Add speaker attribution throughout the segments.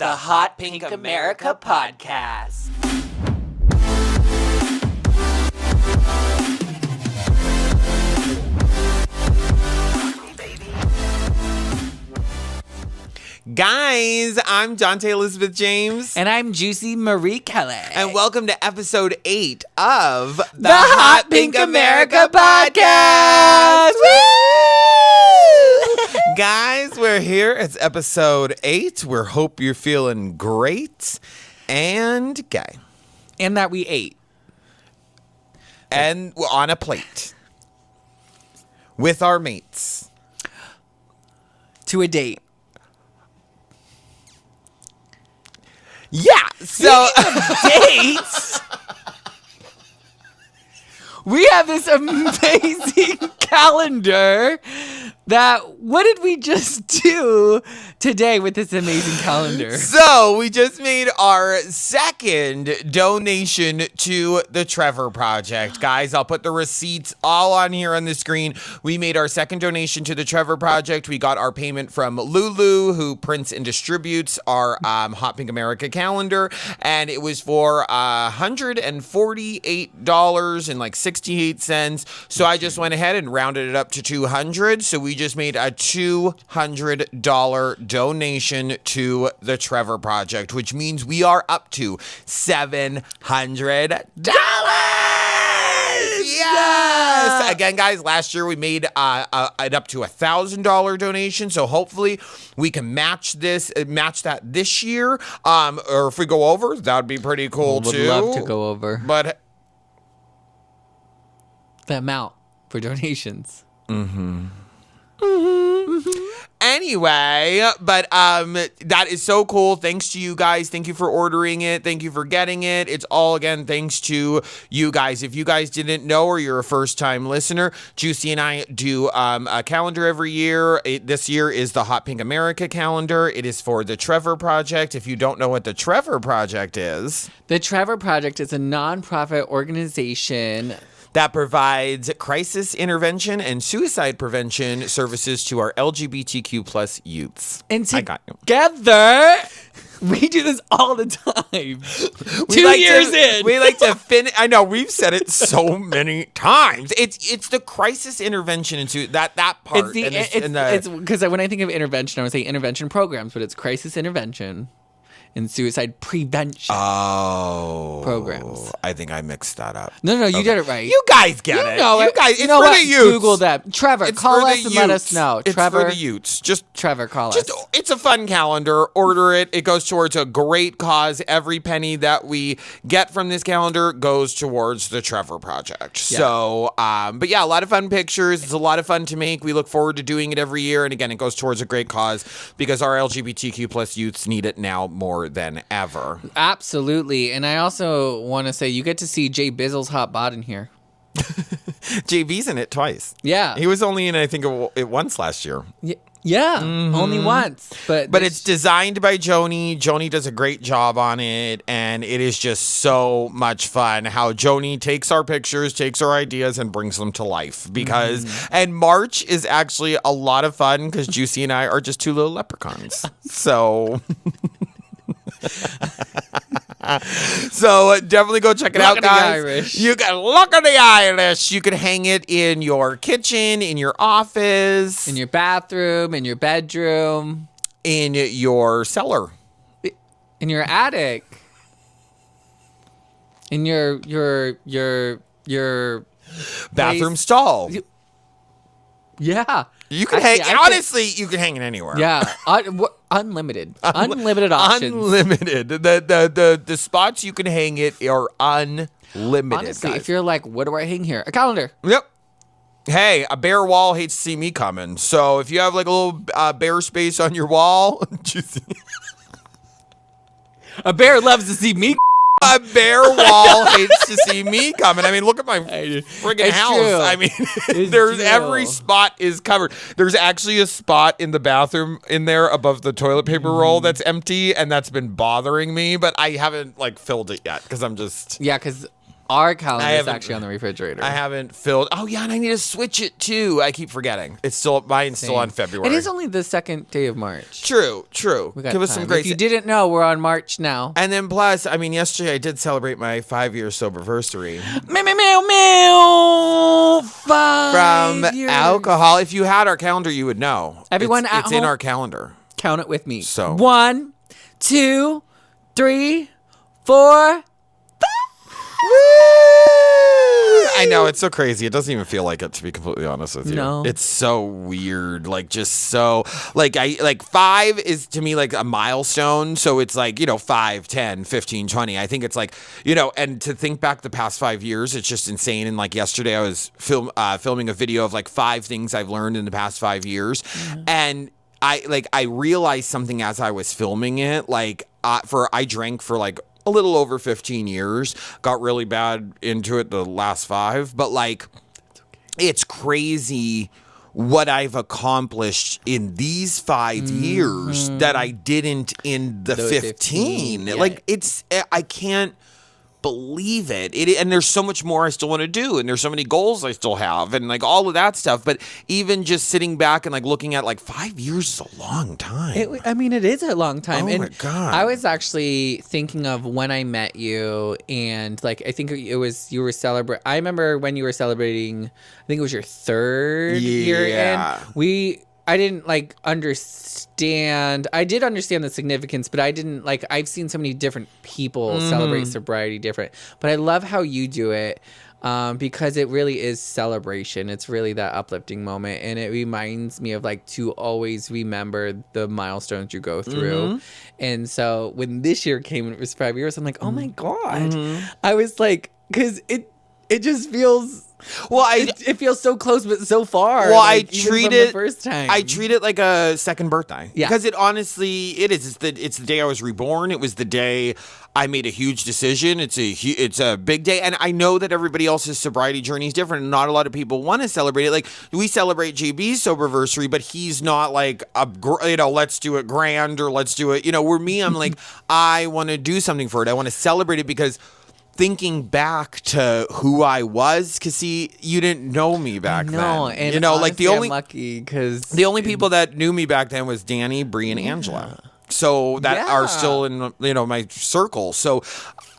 Speaker 1: the Hot Pink America podcast.
Speaker 2: Guys, I'm Dante Elizabeth James.
Speaker 1: And I'm Juicy Marie Kelly.
Speaker 2: And welcome to episode 8 of
Speaker 1: the Hot Pink America podcast. Woo!
Speaker 2: Guys, we're here. It's episode 8. We hope you're feeling great and gay.
Speaker 1: And that we ate.
Speaker 2: And we're on a plate. With our mates.
Speaker 1: To a date.
Speaker 2: Yeah, so
Speaker 1: dates. We have this amazing calendar that, what did we just do today with this amazing calendar?
Speaker 2: So we just made our second donation to the Trevor Project. Guys, I'll put the receipts all on here on the screen. We made our second donation to the Trevor Project. We got our payment from Lulu, who prints and distributes our Hot Pink America calendar. And it was for $148 and like 68 cents. So I just went ahead and rounded it up to $200. So we just made a $200 donation to the Trevor Project, which means we are up to $700. Yes! Again, guys, last year we made it up to $1,000 donation, so hopefully we can match that this year. Or if we go over, that would be pretty cool too.
Speaker 1: Would love to go over.
Speaker 2: But
Speaker 1: the amount for donations.
Speaker 2: Anyway, but that is so cool. Thanks to you guys. Thank you for ordering it. Thank you for getting it. It's all, again, thanks to you guys. If you guys didn't know or you're a first-time listener, Juicy and I do a calendar every year. This year is the Hot Pink America calendar. It is for the Trevor Project. If you don't know what the Trevor Project is.
Speaker 1: The Trevor Project is a nonprofit organization
Speaker 2: that provides crisis intervention and suicide prevention services to our LGBTQ plus youths.
Speaker 1: And together, we do this all the time. 2 years in.
Speaker 2: We like to finish. I know, we've said it so many times. It's the crisis intervention into that part.
Speaker 1: It's because when I think of intervention, I would say intervention programs, but it's crisis intervention and suicide prevention programs.
Speaker 2: I think I mixed that up.
Speaker 1: No, you did it right.
Speaker 2: You guys get it.
Speaker 1: Know
Speaker 2: you guys,
Speaker 1: it's for
Speaker 2: the youths.
Speaker 1: Google that. Trevor, call us and let us know.
Speaker 2: It's
Speaker 1: Trevor,
Speaker 2: for the youths.
Speaker 1: Trevor, call us.
Speaker 2: It's a fun calendar. Order it. It goes towards a great cause. Every penny that we get from this calendar goes towards the Trevor Project. Yeah. So, but yeah, a lot of fun pictures. It's a lot of fun to make. We look forward to doing it every year. And again, it goes towards a great cause because our LGBTQ plus youths need it now more than ever.
Speaker 1: Absolutely. And I also want to say you get to see Jay Bizzle's hot bod in here.
Speaker 2: JB's in it twice.
Speaker 1: Yeah.
Speaker 2: He was only in, I think, it once last year.
Speaker 1: Yeah, only once. But
Speaker 2: it's designed by Joni. Joni does a great job on it, and it is just so much fun how Joni takes our pictures, takes our ideas, and brings them to life. And March is actually a lot of fun because Juicy and I are just two little leprechauns. So... So definitely go check it out, guys. You can look at the Irish. You can hang it in your kitchen, in your office,
Speaker 1: in your bathroom, in your bedroom,
Speaker 2: in your cellar,
Speaker 1: in your attic, in your
Speaker 2: bathroom stall.
Speaker 1: Yeah.
Speaker 2: You can you can hang it anywhere.
Speaker 1: Yeah. Unlimited. Unlimited options.
Speaker 2: Unlimited. The spots you can hang it are unlimited.
Speaker 1: Honestly,
Speaker 2: guys.
Speaker 1: if you're like, what do I hang here? A calendar.
Speaker 2: Yep. Hey, a bare wall hates to see me coming. So if you have like a little bare space on your wall,
Speaker 1: a bear loves to see me.
Speaker 2: A bare wall hates to see me coming. I mean, look at my friggin' house.
Speaker 1: True.
Speaker 2: I mean, every spot is covered. There's actually a spot in the bathroom in there above the toilet paper roll that's empty, and that's been bothering me, but I haven't like filled it yet because I'm just...
Speaker 1: Yeah, because Our calendar is actually on the refrigerator.
Speaker 2: I haven't filled. Oh yeah, and I need to switch it too. I keep forgetting. Mine's still on February.
Speaker 1: It is only the 2nd day of March.
Speaker 2: True.
Speaker 1: We got
Speaker 2: Give us
Speaker 1: time.
Speaker 2: some grace.
Speaker 1: If you didn't know, we're on March now.
Speaker 2: And then plus, I mean, yesterday I did celebrate my 5-year Soberversary.
Speaker 1: Meow, meow, meow, meow. 5
Speaker 2: From
Speaker 1: years.
Speaker 2: alcohol. If you had our calendar, you would know.
Speaker 1: Everyone at
Speaker 2: it's in
Speaker 1: home,
Speaker 2: our calendar.
Speaker 1: count it with me.
Speaker 2: So
Speaker 1: 1, 2, 3, 4.
Speaker 2: I know, it's so crazy. It doesn't even feel like it, to be completely honest with you.
Speaker 1: No.
Speaker 2: It's so weird. Like, just so, like, 5 is to me like a milestone. So it's like, 5, 10, 15, 20. I think it's like, and to think back the past 5 years, it's just insane. And like yesterday I was filming a video of like 5 things I've learned in the past 5 years. Mm-hmm. And I realized something as I was filming it. Like, I drank for like a little over 15 years, got really bad into it the last 5, but like, it's crazy what I've accomplished in these 5 years that I didn't in the 15.
Speaker 1: Yeah.
Speaker 2: Like, I can't believe it. And there's so much more I still want to do, and there's so many goals I still have, and like all of that stuff. But even just sitting back and like looking at like 5 years is a long time.
Speaker 1: It is a long time.
Speaker 2: Oh,
Speaker 1: and
Speaker 2: my God.
Speaker 1: I was actually thinking of when I met you, and like I think it was you were celebrating. I remember when you were celebrating. I think it was your 3rd year in. I didn't like understand. I did understand the significance, but I didn't like. I've seen so many different people celebrate sobriety different, but I love how you do it because it really is celebration. It's really that uplifting moment, and it reminds me of like to always remember the milestones you go through. And so when this year came and it was 5 years, I'm like, oh my God. I was like, because it just feels.
Speaker 2: Well,
Speaker 1: it feels so close but so far.
Speaker 2: Well,
Speaker 1: like,
Speaker 2: I treat it the
Speaker 1: first time.
Speaker 2: I treat it like a second birthday.
Speaker 1: Yeah,
Speaker 2: because it honestly is. It's the day I was reborn. It was the day I made a huge decision. It's a big day, and I know that everybody else's sobriety journey is different. And not a lot of people want to celebrate it. Like, we celebrate JB's Soberversary, but he's not like let's do it grand or let's do it. Where me, I'm like, I want to do something for it. I want to celebrate it because. Thinking back to who I was, because see, you didn't know me back then.
Speaker 1: And
Speaker 2: like
Speaker 1: I'm lucky because
Speaker 2: the only people that knew me back then was Danny, Bree, and Angela. So that are still in my circle. So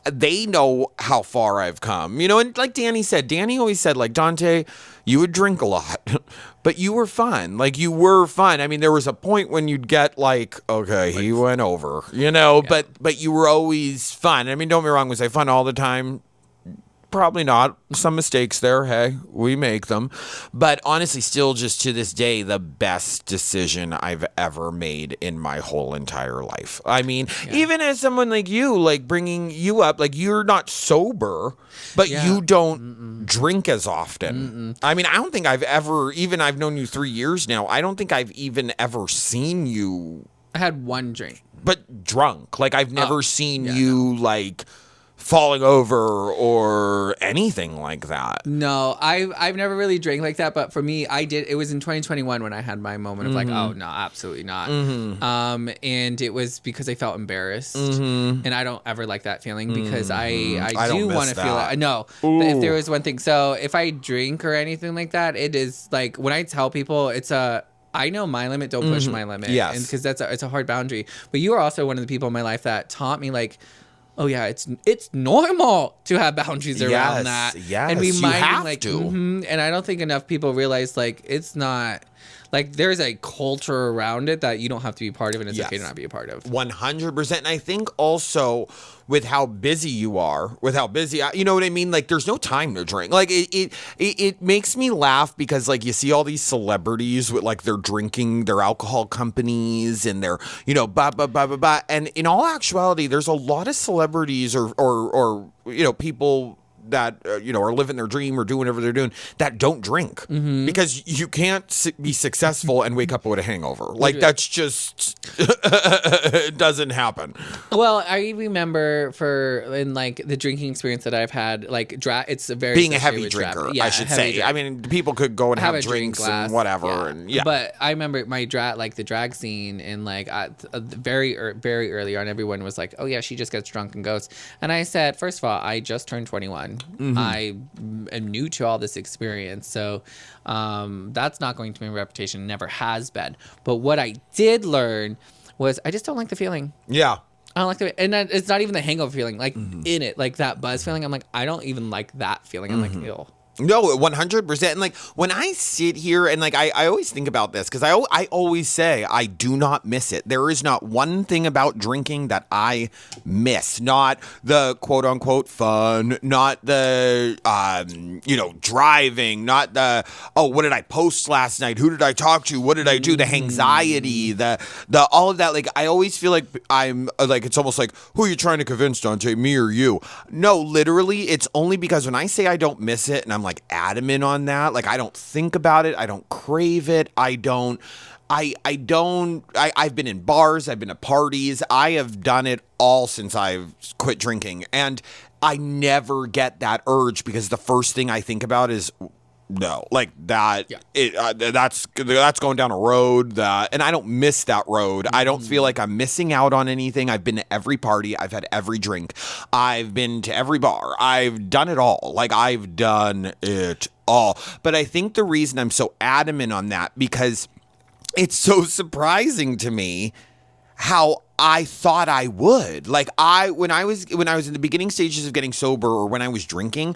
Speaker 2: they know how far I've come. And like Danny always said, like, Dante, you would drink a lot, but you were fun. Like, you were fun. I mean, there was a point when you'd get like, okay, he went over, but you were always fun. I mean, don't get me wrong, was I fun all the time? Probably not. Some mistakes there. Hey, we make them. But honestly, still just to this day, the best decision I've ever made in my whole entire life. I mean, even as someone like you, like bringing you up, like you're not sober, but you don't drink as often. I mean, I don't think I've ever, even I've known you 3 years now, I don't think I've even ever seen you.
Speaker 1: I had one drink.
Speaker 2: But drunk. Like, I've never seen you like falling over or anything like that.
Speaker 1: No, I've never really drank like that, but for me, I did. It was in 2021 when I had my moment of like, oh no, absolutely not. And it was because I felt embarrassed, and I don't ever like that feeling because I do want to feel it. No, if there was one thing, so if I drink or anything like that, it is like when I tell people I know my limit, don't push my limit.
Speaker 2: Yes.
Speaker 1: And because it's a hard boundary. But you are also one of the people in my life that taught me like, oh yeah, it's normal to have boundaries around that.
Speaker 2: Yes,
Speaker 1: and
Speaker 2: you have
Speaker 1: like,
Speaker 2: to.
Speaker 1: And I don't think enough people realize like it's not like there's a culture around it that you don't have to be part of, and it's okay to not be a part of.
Speaker 2: 100%. And I think also with how busy you are, you know what I mean? Like, there's no time to drink. Like, it makes me laugh because, like, you see all these celebrities with, like, their drinking, their alcohol companies and their, blah, blah, blah, blah, blah. And in all actuality, there's a lot of celebrities or people that are living their dream or doing whatever they're doing that don't drink because you can't be successful and wake up with a hangover. Like, that's just it doesn't happen.
Speaker 1: Well, I remember in like the drinking experience that I've had, like it's a very
Speaker 2: being a heavy drinker. I should say.
Speaker 1: Drink.
Speaker 2: I mean, people could go and have drinks and whatever,
Speaker 1: But I remember my the drag scene, and like very early on, everyone was like, "Oh yeah, she just gets drunk and goes." And I said, first of all, I just turned 21. I am new to all this experience. So that's not going to be my reputation. Never has been. But what I did learn was I just don't like the feeling.
Speaker 2: Yeah.
Speaker 1: I don't like the, and it's not even the hangover feeling, like in it, like that buzz feeling. I'm like, I don't even like that feeling. I'm like, ew.
Speaker 2: No, 100%. And like when I sit here and like I always think about this because I always say I do not miss it. There is not one thing about drinking that I miss. Not the quote unquote fun, not the driving, not the what did I post last night? Who did I talk to? What did I do? The anxiety, the all of that. Like I always feel like I'm like it's almost like who are you trying to convince, Dante, me or you? No, literally, it's only because when I say I don't miss it and I'm like adamant on that, like I don't think about it, I don't crave it, I've been in bars, I've been at parties, I have done it all since I've quit drinking, and I never get that urge because the first thing I think about is no, like that. Yeah. That's going down a road that, and I don't miss that road. I don't feel like I'm missing out on anything. I've been to every party. I've had every drink. I've been to every bar. I've done it all. Like I've done it all. But I think the reason I'm so adamant on that because it's so surprising to me how I thought I would. Like when I was in the beginning stages of getting sober or when I was drinking,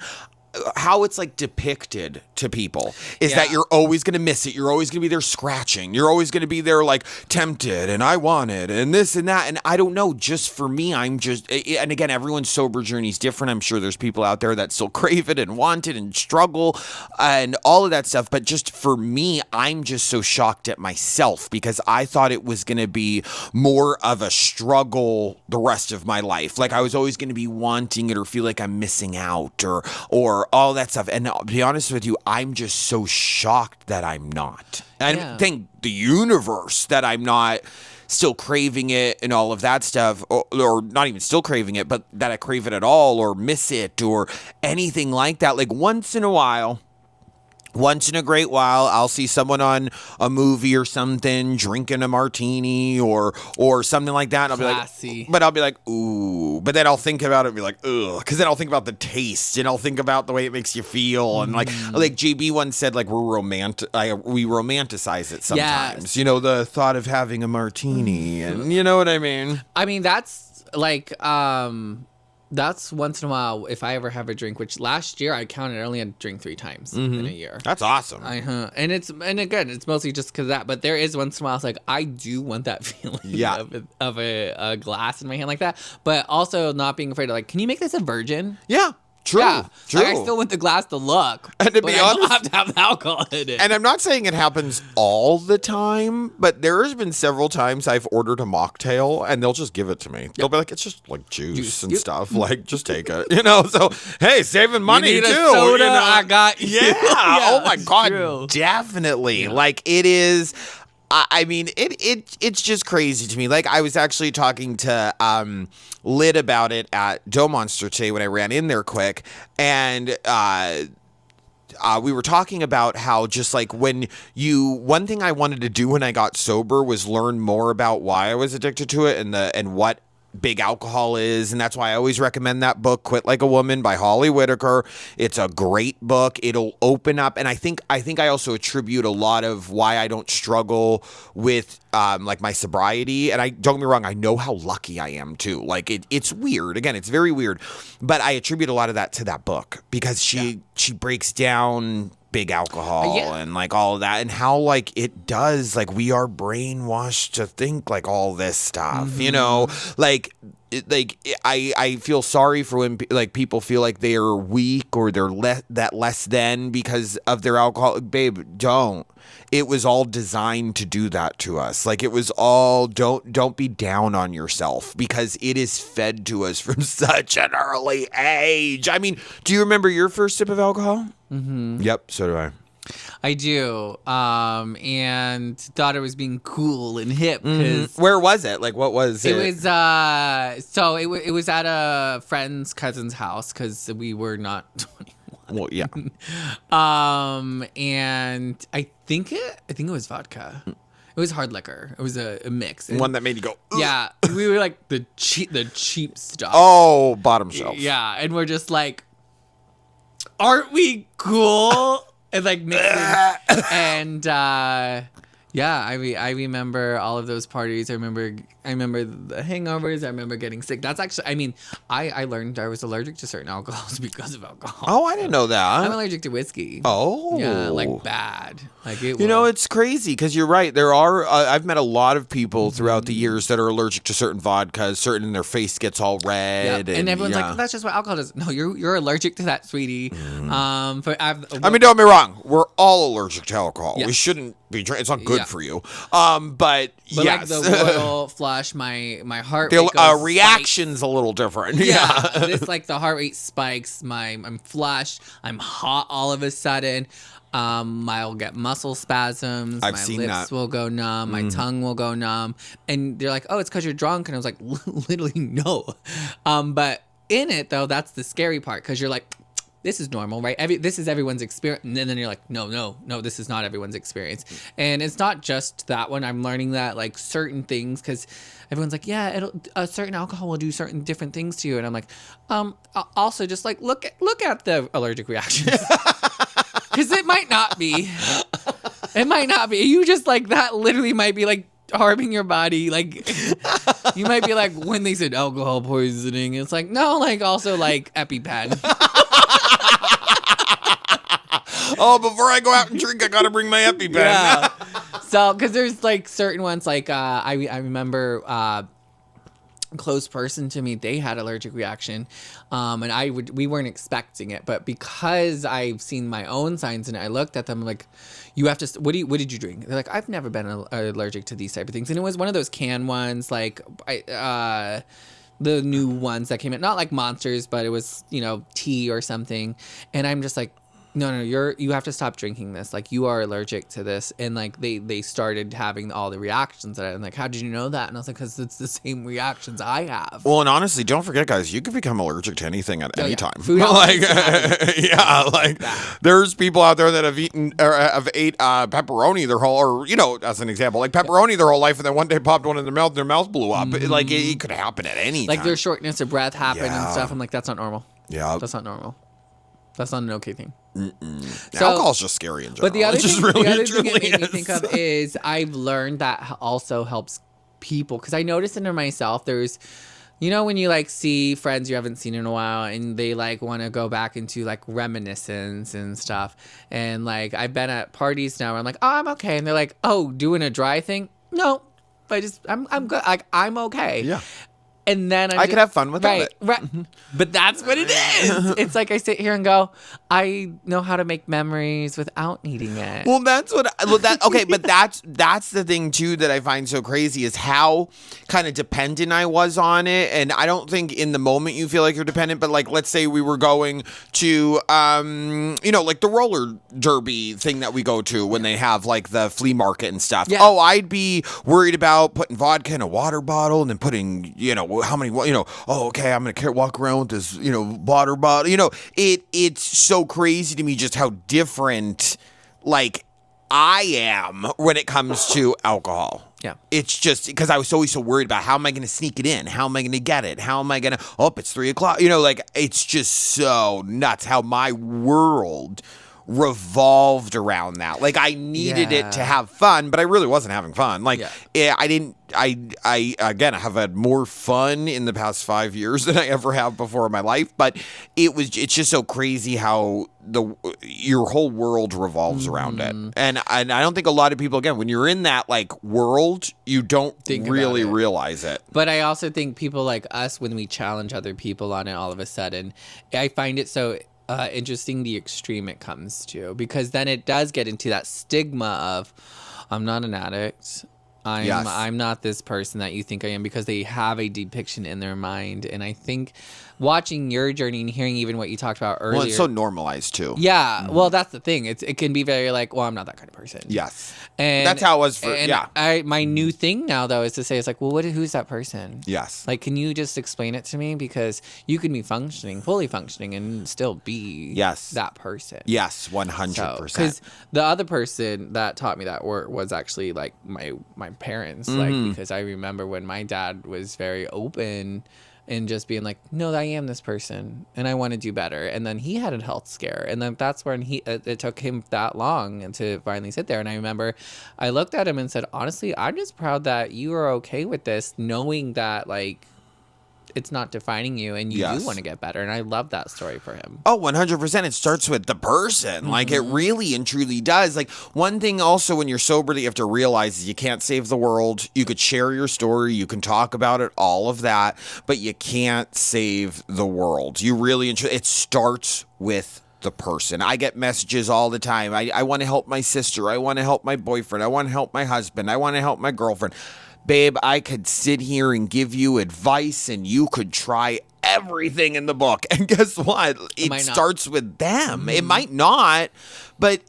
Speaker 2: how it's like depicted to people is that you're always going to miss it. You're always going to be there scratching. You're always going to be there like tempted and I want it and this and that. And I don't know, just for me, I'm just, and again, everyone's sober journey is different. I'm sure there's people out there that still crave it and want it and struggle and all of that stuff. But just for me, I'm just so shocked at myself because I thought it was going to be more of a struggle the rest of my life. Like I was always going to be wanting it or feel like I'm missing out or all that stuff. And to be honest with you, I'm just so shocked that I'm not. And I thank the universe that I'm not still craving it and all of that stuff, or not even still craving it, but that I crave it at all or miss it or anything like that. Like once in a great while, I'll see someone on a movie or something drinking a martini or something like that. And I'll be like, ooh. But then I'll think about it and be like, ugh. Because then I'll think about the taste and I'll think about the way it makes you feel. And like JB once said, like we romanticize it sometimes. Yes. You know, the thought of having a martini, and you know what I mean.
Speaker 1: I mean that's like that's once in a while if I ever have a drink, which last year I counted I only had to drink 3 times in a year.
Speaker 2: That's awesome.
Speaker 1: And again, it's mostly just because of that. But there is once in a while it's like I do want that feeling of a glass in my hand like that. But also not being afraid of like, can you make this a virgin?
Speaker 2: Yeah. True.
Speaker 1: Yeah. Like, I still want the glass to look.
Speaker 2: And to be honest,
Speaker 1: I have to have the alcohol in it.
Speaker 2: And I'm not saying it happens all the time, but there has been several times I've ordered a mocktail and they'll just give it to me. They'll be like, it's just like juice and stuff. Like, just take it. You know, so hey, saving money too.
Speaker 1: Soda, I got you.
Speaker 2: Yeah. Oh my God. True. Definitely. Yeah. Like it is. I mean, it's just crazy to me. Like I was actually talking to Lid about it at Dough Monster today when I ran in there quick, and we were talking about how just like one thing I wanted to do when I got sober was learn more about why I was addicted to it and what big alcohol is, and that's why I always recommend that book, Quit Like a Woman by Holly Whitaker. It's a great book. It'll open up, and I think I also attribute a lot of why I don't struggle with like my sobriety. And I don't get me wrong, I know how lucky I am too. Like it's weird. Again, it's very weird, but I attribute a lot of that to that book because she breaks down big alcohol and like all of that and how like it does, like we are brainwashed to think like all this stuff, you know, like I feel sorry for when like people feel like they are weak or they're less than because of their alcohol. Babe, don't. It was all designed to do that to us. Like it was all don't be down on yourself because it is fed to us from such an early age. I mean, do you remember your first sip of alcohol? Mm-hmm. Yep, so do I.
Speaker 1: I do, and thought it was being cool and hip. Cause
Speaker 2: where was it? Like, what was it?
Speaker 1: It was so it was at a friend's cousin's house because we were not 21.
Speaker 2: Well, yeah.
Speaker 1: And I think it was vodka. It was hard liquor. It was a mix.
Speaker 2: And one that made you go, ugh.
Speaker 1: Yeah. We were like the cheap stuff.
Speaker 2: Oh, bottom shelf.
Speaker 1: Yeah, and we're just like, aren't we cool? And like mixing. And yeah, I remember all of those parties. I remember the hangovers. I remember getting sick. That's actually, I mean, I learned I was allergic to certain alcohols because of alcohol.
Speaker 2: Oh, I didn't know that.
Speaker 1: I'm allergic to whiskey.
Speaker 2: Oh.
Speaker 1: Yeah, like bad. Like it.
Speaker 2: You know, it's crazy because you're right. There are, I've met a lot of people throughout the years that are allergic to certain vodkas, certain their face gets all red.
Speaker 1: And everyone's like, that's just what alcohol is. No, you're allergic to that, sweetie. But
Speaker 2: I mean, don't get me wrong. We're all allergic to alcohol.
Speaker 1: Yes.
Speaker 2: We shouldn't be drinking. It's not good for you. But yes.
Speaker 1: Like the royal flush, my heart rate
Speaker 2: the reaction's a little different. Yeah.
Speaker 1: It's like the heart rate spikes. I'm flushed. I'm hot all of a sudden. I'll get muscle spasms.
Speaker 2: I've seen
Speaker 1: my
Speaker 2: that.
Speaker 1: lips will go numb. My tongue will go numb. And they're like, oh, it's because you're drunk. And I was like, literally no. But in it, though, that's the scary part because you're like, this is normal, right? This is everyone's experience. And then you're like, no, this is not everyone's experience. And it's not just that one. I'm learning that like certain things because everyone's like, yeah, a certain alcohol will do certain different things to you. And I'm like, also just like look at the allergic reactions. Because it might not be. It might not be. You just like that literally might be like harming your body. Like you might be like when they said alcohol poisoning, it's like no, like also like EpiPen.
Speaker 2: Oh, before I go out and drink, I gotta bring my EpiPen.
Speaker 1: Yeah. So because there's like certain ones like I remember a close person to me, they had allergic reaction, and we weren't expecting it, but because I've seen my own signs and I looked at them like, you have to what did you drink? They're like, I've never been allergic to these type of things, and it was one of those canned ones like the new ones that came in, not like Monsters, but it was tea or something, and I'm just like, no, you have to stop drinking this. Like, you are allergic to this. And, like, they started having all the reactions. And I'm like, how did you know that? And I was like, because it's the same reactions I have.
Speaker 2: Well, and honestly, don't forget, guys, you can become allergic to anything at any time.
Speaker 1: Food
Speaker 2: like, there's people out there that have eaten or have ate pepperoni their whole, or, as an example, like pepperoni their whole life, and then one day popped one in their mouth, and their mouth blew up. Like, it could happen at any time.
Speaker 1: Like, their shortness of breath happened and stuff. I'm like, that's not normal.
Speaker 2: Yeah.
Speaker 1: That's not normal. That's not an okay thing.
Speaker 2: So, alcohol's just scary in general.
Speaker 1: But the other thing it made me think of is I've learned that also helps people. Because I noticed it in myself. There's, when you like see friends you haven't seen in a while and they like want to go back into like reminiscence and stuff. And like I've been at parties now where I'm like, oh, I'm okay. And they're like, oh, doing a dry thing? No, but I'm good. Like I'm okay.
Speaker 2: Yeah.
Speaker 1: And then
Speaker 2: I could have fun with it.
Speaker 1: Right. But that's what it is. It's like I sit here and go, I know how to make memories without needing it.
Speaker 2: Well, okay, but that's the thing too that I find so crazy is how kind of dependent I was on it. And I don't think in the moment you feel like you're dependent, but like let's say we were going to like the roller derby thing that we go to when they have like the flea market and stuff. Yeah. Oh, I'd be worried about putting vodka in a water bottle and then putting, how many, okay, I'm going to walk around with this, water bottle. It's so crazy to me just how different, like, I am when it comes to alcohol.
Speaker 1: Yeah.
Speaker 2: It's just because I was always so worried about how am I going to sneak it in? How am I going to get it? How am I going to, it's 3:00. Like, it's just so nuts how my world revolved around that. Like, I needed it to have fun, but I really wasn't having fun. Like, I have had more fun in the past 5 years than I ever have before in my life, but it's just so crazy how your whole world revolves around it. And I don't think a lot of people, again, when you're in that like world, you don't really realize it.
Speaker 1: But I also think people like us, when we challenge other people on it, all of a sudden, I find it so interesting the extreme it comes to, because then it does get into that stigma of I'm not an addict. I'm not this person that you think I am, because they have a depiction in their mind. And I think watching your journey and hearing even what you talked about earlier.
Speaker 2: Well, it's so normalized too.
Speaker 1: Yeah. Well, that's the thing. It can be very like, well, I'm not that kind of person.
Speaker 2: Yes.
Speaker 1: And
Speaker 2: that's how it was for,
Speaker 1: my new thing now though is to say, it's like, well, who's that person?
Speaker 2: Yes.
Speaker 1: Like, can you just explain it to me? Because you can be fully functioning and still be that person.
Speaker 2: Yes. 100%.
Speaker 1: Because the other person that taught me that word was actually like my parents, like, because I remember when my dad was very open and just being like, no, I am this person and I want to do better. And then he had a health scare. And then that's when it took him that long to finally sit there. And I remember I looked at him and said, honestly, I'm just proud that you are okay with this, knowing that like, it's not defining you and you do want to get better. And I love that story for him.
Speaker 2: Oh, 100%. It starts with the person. Like it really and truly does. Like one thing also when you're sober that you have to realize is you can't save the world. You could share your story. You can talk about it, all of that, but you can't save the world. You really, it starts with the person. I get messages all the time. I want to help my sister. I want to help my boyfriend. I want to help my husband. I want to help my girlfriend. Babe, I could sit here and give you advice and you could try everything in the book. And guess what? It starts with them. It might not, but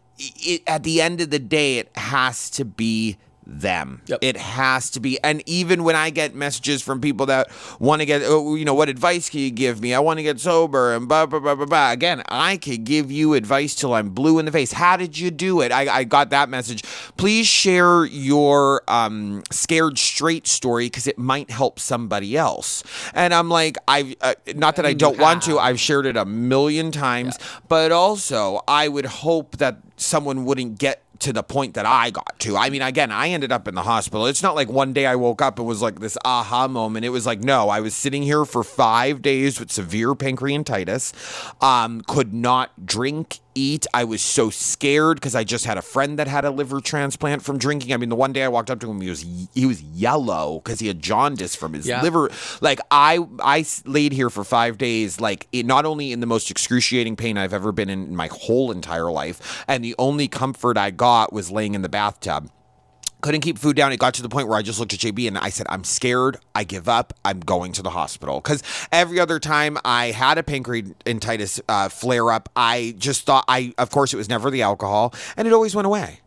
Speaker 2: at the end of the day, it has to be them. It has to be. And even when I get messages from people that want to get, what advice can you give me? I want to get sober and blah, blah, blah, blah, blah. Again, I could give you advice till I'm blue in the face. How did you do it? I got that message. Please share your scared straight story because it might help somebody else. And I'm like, not that I don't want to. I've shared it a million times, but also I would hope that someone wouldn't get to the point that I got to. I mean, again, I ended up in the hospital. It's not like one day I woke up and was like this aha moment. It was like, no, I was sitting here for 5 days with severe pancreatitis, could not drink, eat. I was so scared because I just had a friend that had a liver transplant from drinking. I mean, the one day I walked up to him, he was yellow because he had jaundice from his liver. Like I laid here for 5 days, like not only in the most excruciating pain I've ever been in my whole entire life, and the only comfort I got was laying in the bathtub. Couldn't keep food down. It got to the point where I just looked at JB and I said, I'm scared. I give up. I'm going to the hospital. Because every other time I had a pancreatitis flare up, I just thought of course, it was never the alcohol and it always went away.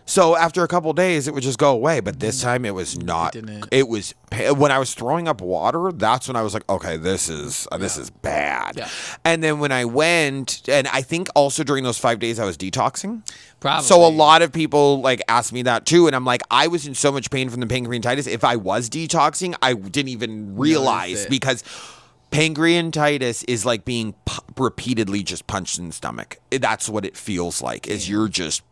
Speaker 2: So after a couple days, it would just go away. But this time it was not. It was when I was throwing up water. That's when I was like, okay, this is bad. Yeah. And then when I went, and I think also during those 5 days I was detoxing. Probably. So a lot of people like asked me that too, and I'm like, I was in so much pain from the pancreatitis. If I was detoxing, I didn't even realize because pancreatitis is like being repeatedly just punched in the stomach. That's what it feels like. Is you're just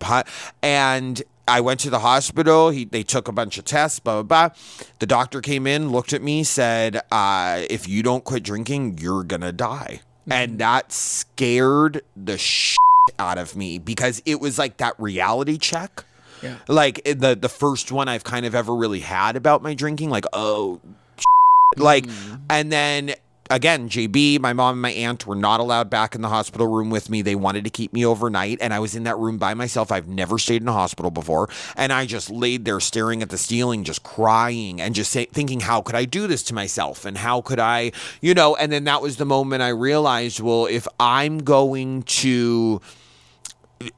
Speaker 2: and I went to the hospital. They took a bunch of tests, blah, blah, blah. The doctor came in, looked at me, said, if you don't quit drinking, you're going to die. Mm-hmm. And that scared the shit out of me because it was like that reality check. Yeah. Like the first one I've kind of ever really had about my drinking. Like, oh, shit. Like, and then again, JB, my mom and my aunt were not allowed back in the hospital room with me. They wanted to keep me overnight, and I was in that room by myself. I've never stayed in a hospital before, and I just laid there staring at the ceiling, just crying and just thinking, how could I do this to myself? And how could I, and then that was the moment I realized, well, if I'm going to,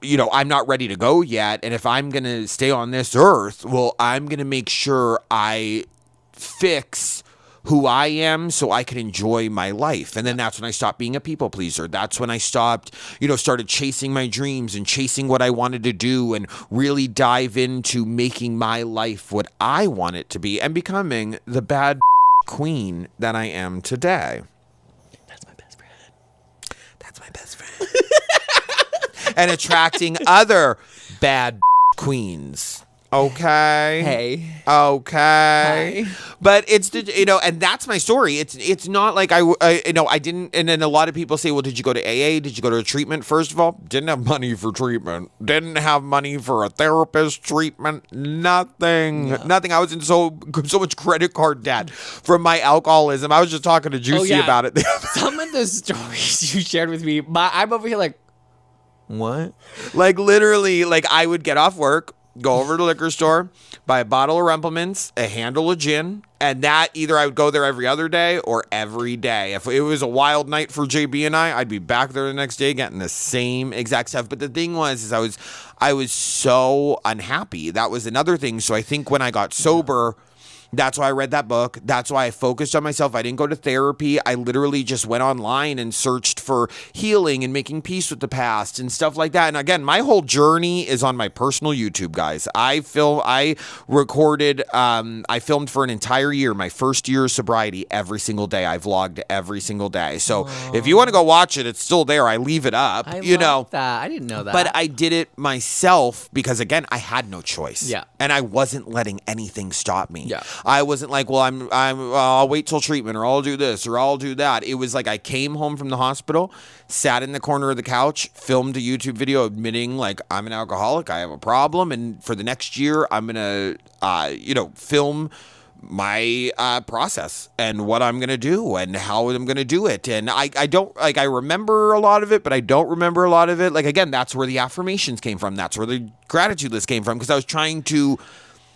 Speaker 2: I'm not ready to go yet, and if I'm going to stay on this earth, well, I'm going to make sure I fix who I am so I can enjoy my life. And then that's when I stopped being a people pleaser. That's when I stopped, started chasing my dreams and chasing what I wanted to do and really dive into making my life what I want it to be and becoming the bad queen that I am today. That's my best friend. That's my best friend. And attracting other bad queens. Okay.
Speaker 1: Hey.
Speaker 2: Okay. Hi. But it's and that's my story. It's not like I didn't. And then a lot of people say, well, did you go to AA? Did you go to a treatment? First of all, didn't have money for treatment. Didn't have money for a therapist treatment. Nothing. No. Nothing. I was in so much credit card debt from my alcoholism. I was just talking to Juicy about it.
Speaker 1: Some of the stories you shared with me, I'm over here like, what?
Speaker 2: Like literally, like I would get off work, go over to the liquor store, buy a bottle of Rumpelmans, a handle of gin, and that either I would go there every other day or every day. If it was a wild night for JB and I'd be back there the next day getting the same exact stuff. But the thing was, I was so unhappy. That was another thing. So I think when I got sober, That's why I read that book. That's why I focused on myself. I didn't go to therapy. I literally just went online and searched for healing and making peace with the past and stuff like that. And again, my whole journey is on my personal YouTube, guys. I filmed for an entire year, my first year of sobriety, every single day. I vlogged every single day. So if you want to go watch it, it's still there. I leave it up.
Speaker 1: I love that. I didn't know that.
Speaker 2: But I did it myself because, again, I had no choice.
Speaker 1: Yeah.
Speaker 2: And I wasn't letting anything stop me.
Speaker 1: Yeah.
Speaker 2: I wasn't like, well, I'll wait till treatment, or I'll do this, or I'll do that. It was like I came home from the hospital, sat in the corner of the couch, filmed a YouTube video admitting like I'm an alcoholic, I have a problem, and for the next year I'm gonna, film my process and what I'm gonna do and how I'm gonna do it. And I don't like, I remember a lot of it, but I don't remember a lot of it. Like, again, that's where the affirmations came from. That's where the gratitude list came from, because I was trying to,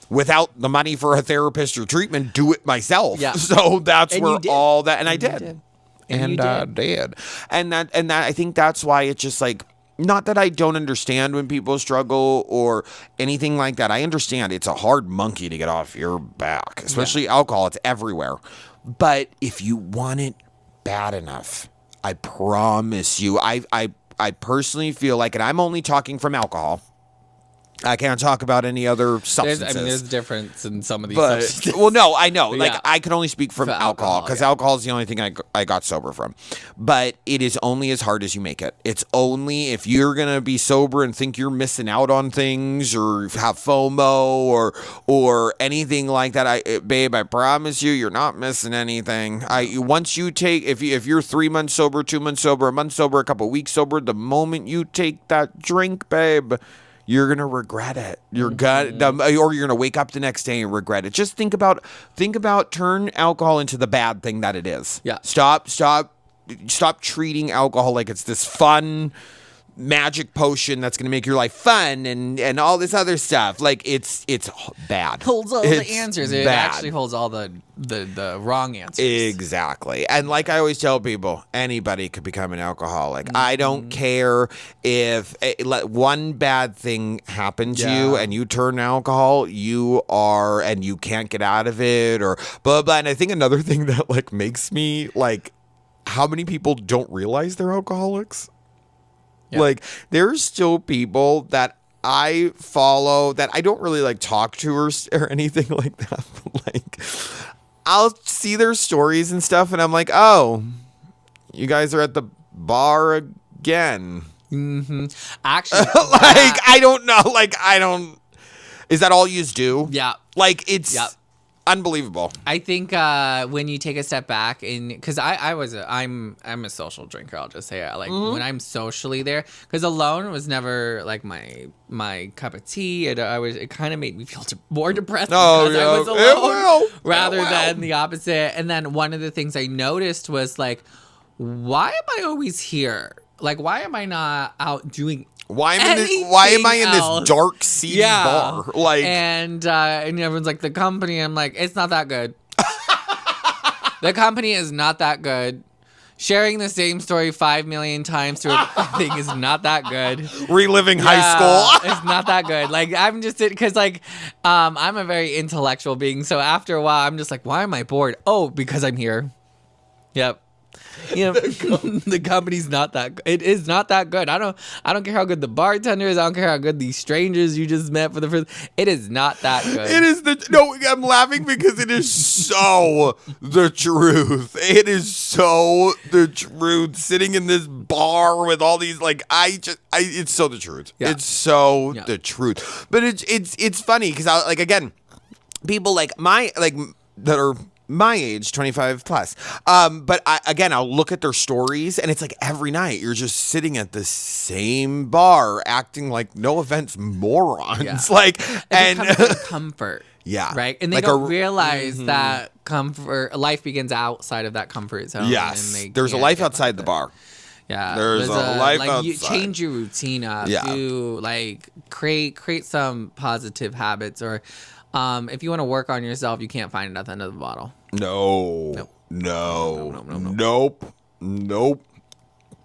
Speaker 2: without the money for a therapist or treatment, do it myself.
Speaker 1: Yeah.
Speaker 2: So that's
Speaker 1: And
Speaker 2: where all that, and I
Speaker 1: You
Speaker 2: did.
Speaker 1: did.
Speaker 2: And I did. And that, I think that's why it's just like, not that I don't understand when people struggle or anything like that. I understand it's a hard monkey to get off your back, especially alcohol. It's everywhere. But if you want it bad enough, I promise you, I personally feel like, and I'm only talking from alcohol, I can't talk about any other substances.
Speaker 1: There's a difference in some of these
Speaker 2: But,
Speaker 1: substances.
Speaker 2: well, no, I know. Like,
Speaker 1: Yeah.
Speaker 2: I can only speak from
Speaker 1: For
Speaker 2: alcohol, because alcohol is the only thing I got sober from. But it is only as hard as you make it. It's only if you're going to be sober and think you're missing out on things or have FOMO or anything like that. Babe, I promise you, you're not missing anything. Once you take, if you're 3 months sober, 2 months sober, a month sober, a couple weeks sober, the moment you take that drink, babe, you're gonna regret it. Or you're gonna wake up the next day and regret it. Just think about turn alcohol into the bad thing that it is.
Speaker 1: Yeah.
Speaker 2: Stop treating alcohol like it's this fun magic potion that's gonna make your life fun and all this other stuff. Like, it's bad.
Speaker 1: Holds all
Speaker 2: It's
Speaker 1: the answers. It
Speaker 2: bad.
Speaker 1: actually holds all the wrong answers.
Speaker 2: Exactly. And like I always tell people, anybody could become an alcoholic. I don't care if one bad thing happened to you and you turn alcohol, and you can't get out of it, or blah, blah. And I think another thing that like makes me like, how many people don't realize they're alcoholics? Yeah. Like, there's still people that I follow that I don't really like talk to or anything like that. But like, I'll see their stories and stuff, and I'm like, oh, you guys are at the bar again.
Speaker 1: Mm-hmm. Actually,
Speaker 2: like, I don't know. Like, is that all you do?
Speaker 1: Yeah.
Speaker 2: Like, it's unbelievable.
Speaker 1: I think when you take a step back, and because I'm a social drinker, I'll just say it. Like, when I'm socially there, because alone was never like my cup of tea. It kind of made me feel more depressed because I was alone rather than the opposite. And then one of the things I noticed was like, why am I always here? Like, why am I not out doing? Why am I in this
Speaker 2: dark, seedy bar? Like,
Speaker 1: and everyone's like, the company. I'm like, it's not that good. The company is not that good. Sharing the same story 5 million times through a thing is not that good.
Speaker 2: Reliving high school.
Speaker 1: It's not that good. Like, I'm just, because like, I'm a very intellectual being. So after a while, I'm just like, why am I bored? Oh, because I'm here. Yep. You know, the company's not that good. It is not that good. I don't care how good the bartender is. I don't care how good these strangers you just met for the first. It is not that good.
Speaker 2: It is I'm laughing because it is so the truth. It is so the truth. Sitting in this bar with all these it's so the truth. Yeah. It's so the truth. But it's funny because again, people that are my age, 25 plus. But I'll look at their stories, and it's like every night you're just sitting at the same bar acting like, no offense, morons. Yeah. Like, and
Speaker 1: comfort.
Speaker 2: Yeah.
Speaker 1: Right. And they don't realize that life begins outside of that comfort zone.
Speaker 2: Yes. There's a life outside the bar.
Speaker 1: Yeah,
Speaker 2: there's a life outside.
Speaker 1: You change your routine up.
Speaker 2: Yeah.
Speaker 1: To create some positive habits, or if you want to work on yourself, you can't find it at the end of the bottle.
Speaker 2: Nope.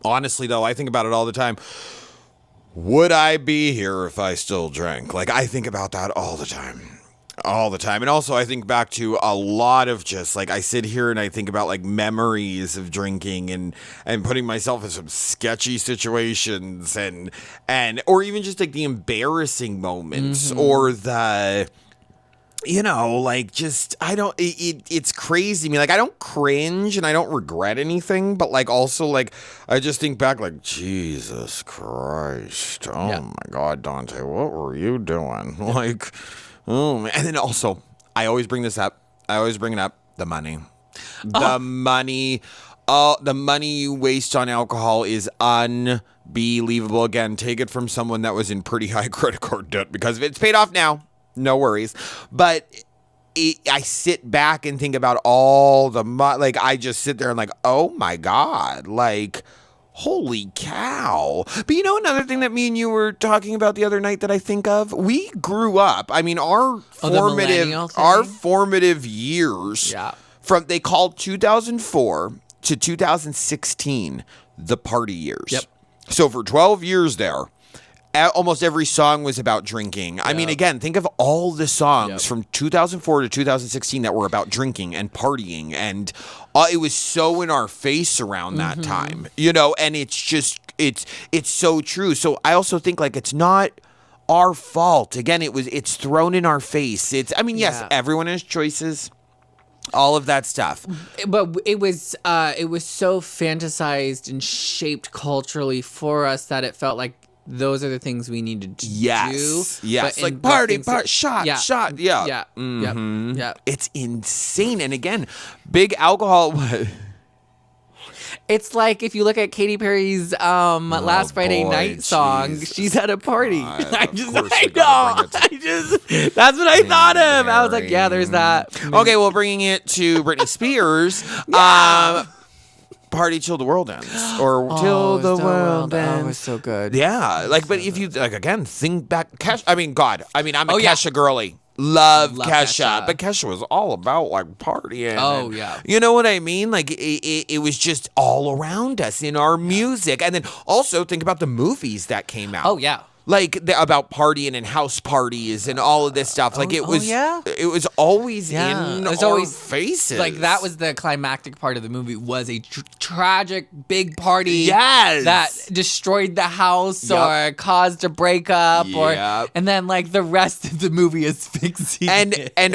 Speaker 2: Honestly, though, I think about it all the time. Would I be here if I still drank? Like, I think about that all the time. All the time. And also I think back to a lot of just like I sit here and I think about like memories of drinking and putting myself in some sketchy situations and or even just like the embarrassing moments or the like just I don't it's crazy to me. Like I don't cringe and I don't regret anything, but like also like I just think back like Jesus Christ. Oh my God, Dante, what were you doing? Like oh, man. And then also, I always bring this up. I always bring it up. The money. The money. The money you waste on alcohol is unbelievable. Again, take it from someone that was in pretty high credit card debt because if it's paid off now, no worries. But I sit back and think about all the money. Like, I just sit there and like, oh my God. Like, holy cow. But another thing that me and you were talking about the other night that I think of, we grew up. I mean, our formative years from they called 2004 to 2016 the party years.
Speaker 1: Yep.
Speaker 2: So for 12 years there, almost every song was about drinking. I mean, again, think of all the songs from 2004 to 2016 that were about drinking and partying, and it was so in our face around that time, and it's just, it's so true. So I also think like it's not our fault. Again, it's thrown in our face. Yes, everyone has choices. All of that stuff.
Speaker 1: But it was so fantasized and shaped culturally for us that it felt like those are the things we needed to do.
Speaker 2: Yes, like party, shot. Yeah. It's insane. And again, big alcohol.
Speaker 1: It's like if you look at Katy Perry's Last Friday Night song, she's at a party. That's what I thought of. I was like, yeah, there's that.
Speaker 2: Okay, well, bringing it to Britney Spears. Party till the world ends, or till the world ends.
Speaker 1: Oh, it was so good.
Speaker 2: Yeah, like, but if you like again think back, Kesha. I'm a Kesha girly. Love Kesha, but Kesha was all about like partying.
Speaker 1: Oh yeah,
Speaker 2: you know what I mean? Like it was just all around us in our music, and then also think about the movies that came out.
Speaker 1: Oh yeah.
Speaker 2: Like about partying and house parties and all of this stuff. Like it was always in our faces.
Speaker 1: Like that was the climactic part of the movie was a tragic big party that destroyed the house or caused a breakup and then like the rest of the movie is fixing it.
Speaker 2: And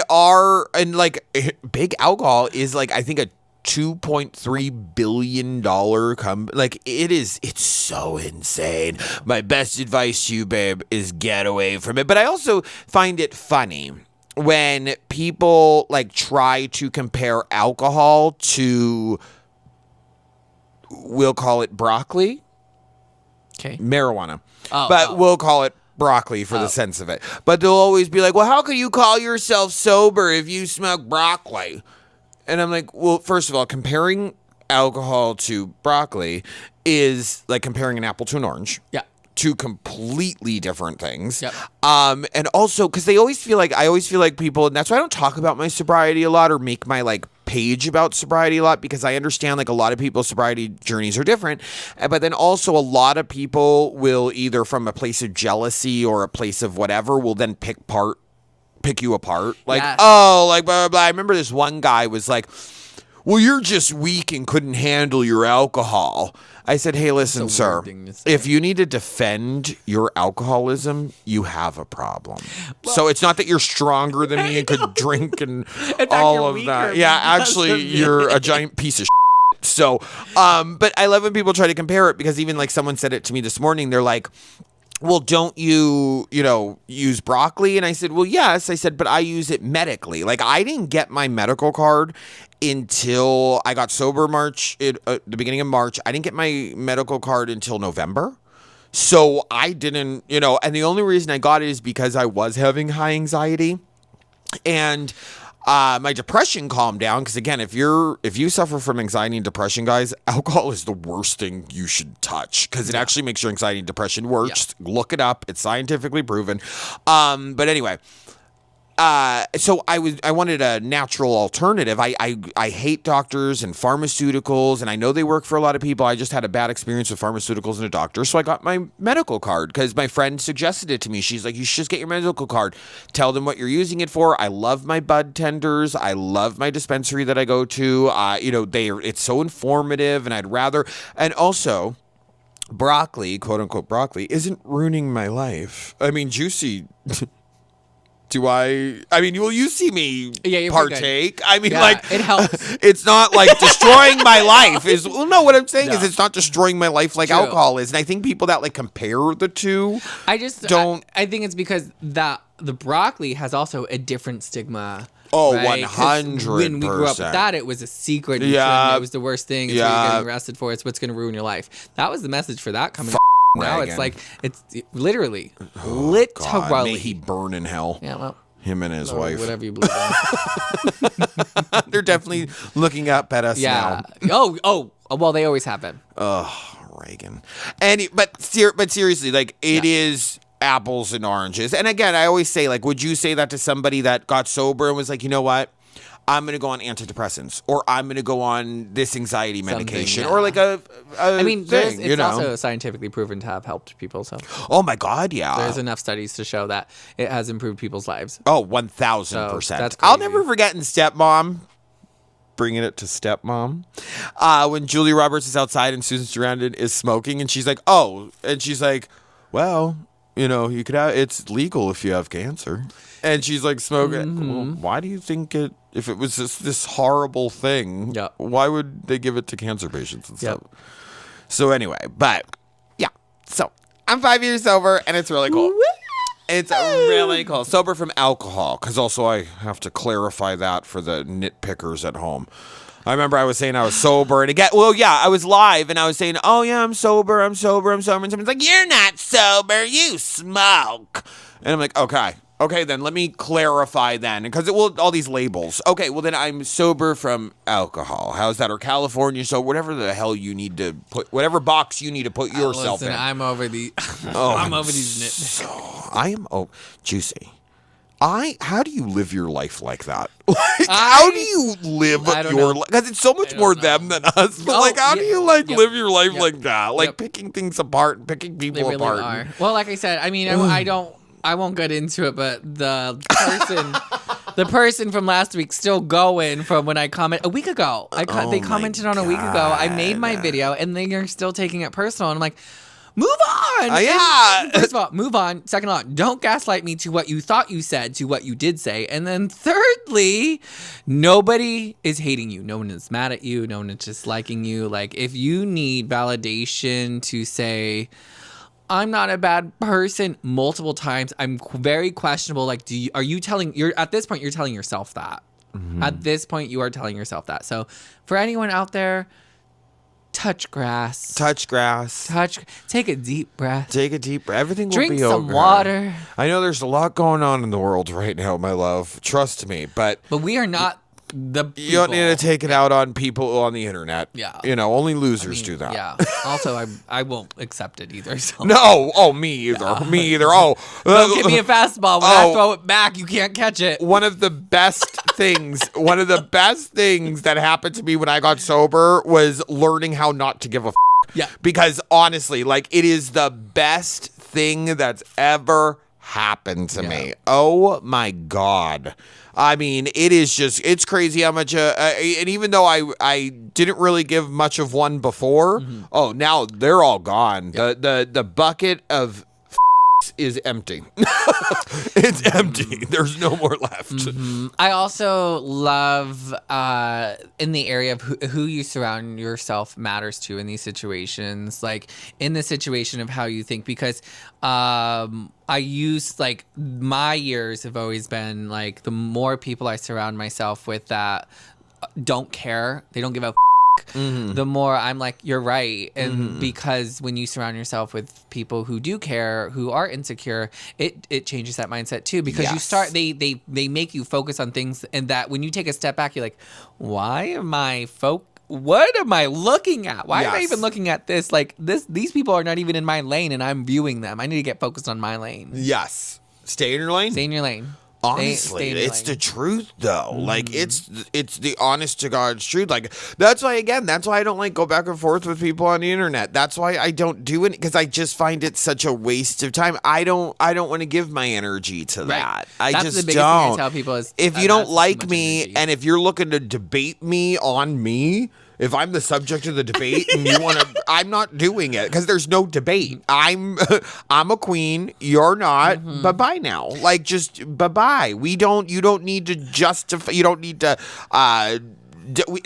Speaker 2: like big alcohol is like I think a $2.3 billion company. Like it's so insane. My best advice to you, babe, is get away from it. But I also find it funny when people like try to compare alcohol to, we'll call it broccoli.
Speaker 1: Okay.
Speaker 2: Marijuana. We'll call it broccoli for the sense of it. But they'll always be like, well, how could you call yourself sober if you smoke broccoli? And I'm like, well, first of all, comparing alcohol to broccoli is like comparing an apple to an orange.
Speaker 1: Yeah.
Speaker 2: Two completely different things.
Speaker 1: Yep.
Speaker 2: And also, because I always feel like people, and that's why I don't talk about my sobriety a lot or make my like page about sobriety a lot, because I understand like a lot of people's sobriety journeys are different. But then also a lot of people will either from a place of jealousy or a place of whatever will then pick you apart. Like, like blah, blah, blah. I remember this one guy was like, well, you're just weak and couldn't handle your alcohol. I said, hey, listen, sir, if you need to defend your alcoholism, you have a problem. Well, so it's not that you're stronger than me and could drink and all of that. Yeah, actually, you're a giant piece of shit. So, but I love when people try to compare it because even like someone said it to me this morning. They're like, well, don't you use broccoli? And I said, well, yes. I said, but I use it medically. Like, I didn't get my medical card until I got sober the beginning of March. I didn't get my medical card until November. So I didn't, and the only reason I got it is because I was having high anxiety. And my depression calmed down because again, if you suffer from anxiety and depression, guys, alcohol is the worst thing you should touch because it actually makes your anxiety and depression worse. Yeah. Look it up; it's scientifically proven. But anyway, so I wanted a natural alternative. I hate doctors and pharmaceuticals, and I know they work for a lot of people. I just had a bad experience with pharmaceuticals and a doctor, so I got my medical card because my friend suggested it to me. She's like, you should just get your medical card. Tell them what you're using it for. I love my bud tenders. I love my dispensary that I go to. It's so informative, and and also, broccoli, quote unquote broccoli, isn't ruining my life. I mean, Juicy. Will you see me partake? I mean,
Speaker 1: it helps.
Speaker 2: It's not like destroying my life. What I'm saying is it's not destroying my life like alcohol is. And I think people that like compare the two,
Speaker 1: I think it's because the broccoli has also a different stigma.
Speaker 2: Oh,
Speaker 1: right?
Speaker 2: 100%.
Speaker 1: When we grew up with that, it was a secret. It was the worst thing. It's what you're getting arrested for. It's what's going to ruin your life. That was the message for that coming. Now it's like, it's literally.
Speaker 2: God, may he burn in hell.
Speaker 1: Yeah, well.
Speaker 2: Him and his wife.
Speaker 1: Whatever you believe
Speaker 2: in. They're definitely looking up at us now.
Speaker 1: Oh, well, they always have been.
Speaker 2: Oh, Reagan. But seriously, like, it is apples and oranges. And again, I always say, like, would you say that to somebody that got sober and was like, you know what? I'm going to go on antidepressants, or I'm going to go on this anxiety medication, or like a thing,
Speaker 1: it's also scientifically proven to have helped people. So,
Speaker 2: oh my God, yeah,
Speaker 1: there's enough studies to show that it has improved people's lives.
Speaker 2: Oh, 1,000%. I'll never forget in Stepmom, bringing it to Stepmom, when Julia Roberts is outside and Susan Sarandon is smoking, and she's like, well, you could have, it's legal if you have cancer. And she's like, smoking. Mm-hmm. Well, why do you think if it was this horrible thing, why would they give it to cancer patients and stuff? Yep. So anyway, so I'm 5 years sober, and it's really cool. It's really cool. Sober from alcohol, because also I have to clarify that for the nitpickers at home. I remember I was saying I was sober, and again, I was live, and I was saying, oh yeah, I'm sober, and someone's like, you're not sober, you smoke. And I'm like, okay, then let me clarify then, because all these labels. Okay, well then I'm sober from alcohol. How's that? Or California, so whatever the hell you need to put, whatever box you need to put yourself in.
Speaker 1: I'm over these. I'm over these nitpicks.
Speaker 2: Juicy. How do you live your life like that? How do you live your life? Because it's so much more them than us. But how do you live your life like that? Like picking things apart and picking people
Speaker 1: really
Speaker 2: apart.
Speaker 1: Are. Well, like I said, I mean, I won't get into it, but the person from last week still going from when I comment a week ago. They commented on a week ago. I made my video, and they are still taking it personal. And I'm like, move on. First of all, move on. Second of all, don't gaslight me to what you thought you said, to what you did say. And then thirdly, nobody is hating you. No one is mad at you. No one is disliking you. Like, if you need validation to say, I'm not a bad person multiple times, I'm very questionable. Like, at this point, you're telling yourself that. Mm-hmm. At this point, you are telling yourself that. So for anyone out there, touch grass. Take a deep breath.
Speaker 2: Everything will
Speaker 1: Drink
Speaker 2: be
Speaker 1: some
Speaker 2: okay.
Speaker 1: water.
Speaker 2: I know there's a lot going on in the world right now, my love. Trust me. But
Speaker 1: we are not the people.
Speaker 2: You don't need to take it out on people on the internet.
Speaker 1: Yeah.
Speaker 2: Only losers do that.
Speaker 1: Yeah. Also, I won't accept it either. So.
Speaker 2: No. Oh, me either. Yeah. Me either. Oh.
Speaker 1: Don't give me a fastball. When I throw it back, you can't catch it.
Speaker 2: One of the best things that happened to me when I got sober was learning how not to give a
Speaker 1: Yeah.
Speaker 2: Because honestly, like, it is the best thing that's ever happened to me. Oh my God. I mean, it's crazy how much, and even though I didn't really give much of one before, now they're all gone. Yep. The bucket of is empty. It's empty. There's no more left.
Speaker 1: Mm-hmm. I also love in the area of who you surround yourself matters to in these situations. Like in the situation of how you think, because I use, like, my years have always been like, the more people I surround myself with that don't care, they don't give a the more I'm like, you're right. And because when you surround yourself with people who do care, who are insecure, it changes that mindset too, because you start, they make you focus on things, and that when you take a step back, you're like, what am I looking at? Why am I even looking at this? Like, these people are not even in my lane, and I'm viewing them. I need to get focused on my lane.
Speaker 2: Yes. Stay in your lane?
Speaker 1: Stay in your lane.
Speaker 2: Honestly,
Speaker 1: Stay
Speaker 2: it's the
Speaker 1: lane.
Speaker 2: truth though. Like it's the honest to God's truth. Like that's why I don't like go back and forth with people on the internet. That's why I don't do it, because I just find it such a waste of time. I don't want to give my energy to that. I
Speaker 1: That's
Speaker 2: just
Speaker 1: the biggest
Speaker 2: don't.
Speaker 1: thing I tell people is
Speaker 2: If you don't
Speaker 1: that's too
Speaker 2: like
Speaker 1: much
Speaker 2: me,
Speaker 1: energy.
Speaker 2: and if you're looking to debate me on me, if I'm the subject of the debate and you want to, I'm not doing it, because there's no debate. I'm a queen. You're not. Bye bye now. Like, just bye bye. You don't need to justify. You don't need to.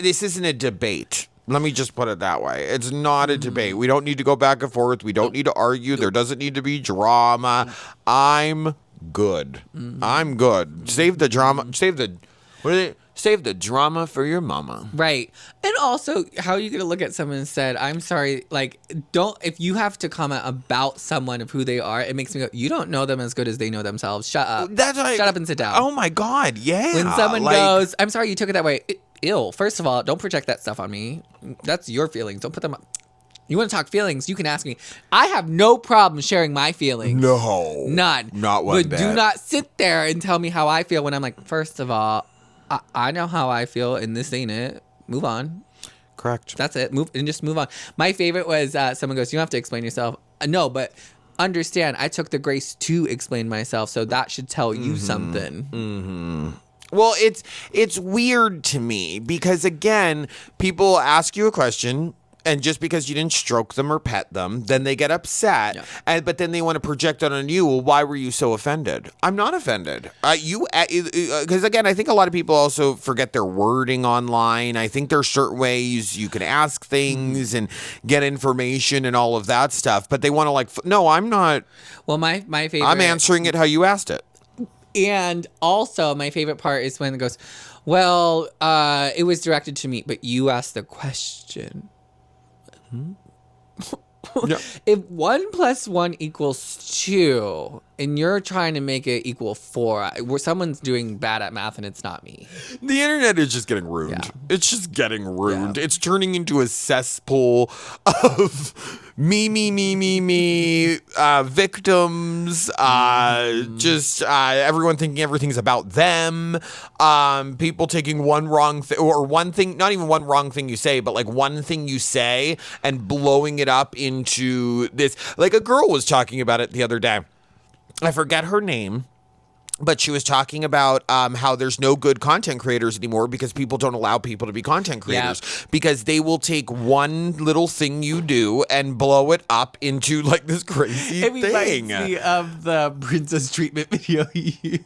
Speaker 2: This isn't a debate. Let me just put it that way. It's not a debate. We don't need to go back and forth. We don't need to argue. There doesn't need to be drama. I'm good. I'm good. Save the drama. Save the. What is it? Save the drama for your mama.
Speaker 1: Right. And also, how are you going to look at someone and said, I'm sorry, like, if you have to comment about someone of who they are, it makes me go, you don't know them as good as they know themselves. Shut up. Shut up and sit down.
Speaker 2: Oh my God. Yeah.
Speaker 1: When someone goes, I'm sorry you took it that way. Ill. First of all, don't project that stuff on me. That's your feelings. Don't put them up. You want to talk feelings, you can ask me. I have no problem sharing my feelings.
Speaker 2: No.
Speaker 1: None.
Speaker 2: Not one
Speaker 1: But
Speaker 2: bit.
Speaker 1: do not sit there and tell me how I feel when I'm like, first of all, I know how I feel, and this ain't it. Move on.
Speaker 2: Correct.
Speaker 1: That's it. Just move on. My favorite was someone goes, you don't have to explain yourself. No, but understand, I took the grace to explain myself, so that should tell you something.
Speaker 2: Well, it's weird to me because, again, people ask you a question, and just because you didn't stroke them or pet them, then they get upset. Yeah. But then they want to project that on you. Well, why were you so offended? I'm not offended. Because, again, I think a lot of people also forget their wording online. I think there are certain ways you can ask things and get information and all of that stuff. But they want to no, I'm not.
Speaker 1: Well, my favorite.
Speaker 2: I'm answering it how you asked it.
Speaker 1: And also, my favorite part is when it goes, well, it was directed to me, but you asked the question.
Speaker 2: Yeah.
Speaker 1: If 1 + 1 = 2, and you're trying to make it equal 4, where someone's doing bad at math and it's not me.
Speaker 2: The internet is just getting ruined.
Speaker 1: Yeah.
Speaker 2: It's just getting ruined.
Speaker 1: Yeah.
Speaker 2: It's turning into a cesspool of me, victims, just everyone thinking everything's about them, people taking one wrong thing, or one thing, not even one wrong thing you say, but like one thing you say and blowing it up into this. Like a girl was talking about it the other day. I forget her name, but she was talking about how there's no good content creators anymore because people don't allow people to be content creators because they will take one little thing you do and blow it up into like this crazy thing.
Speaker 1: Reminds me of the princess treatment video you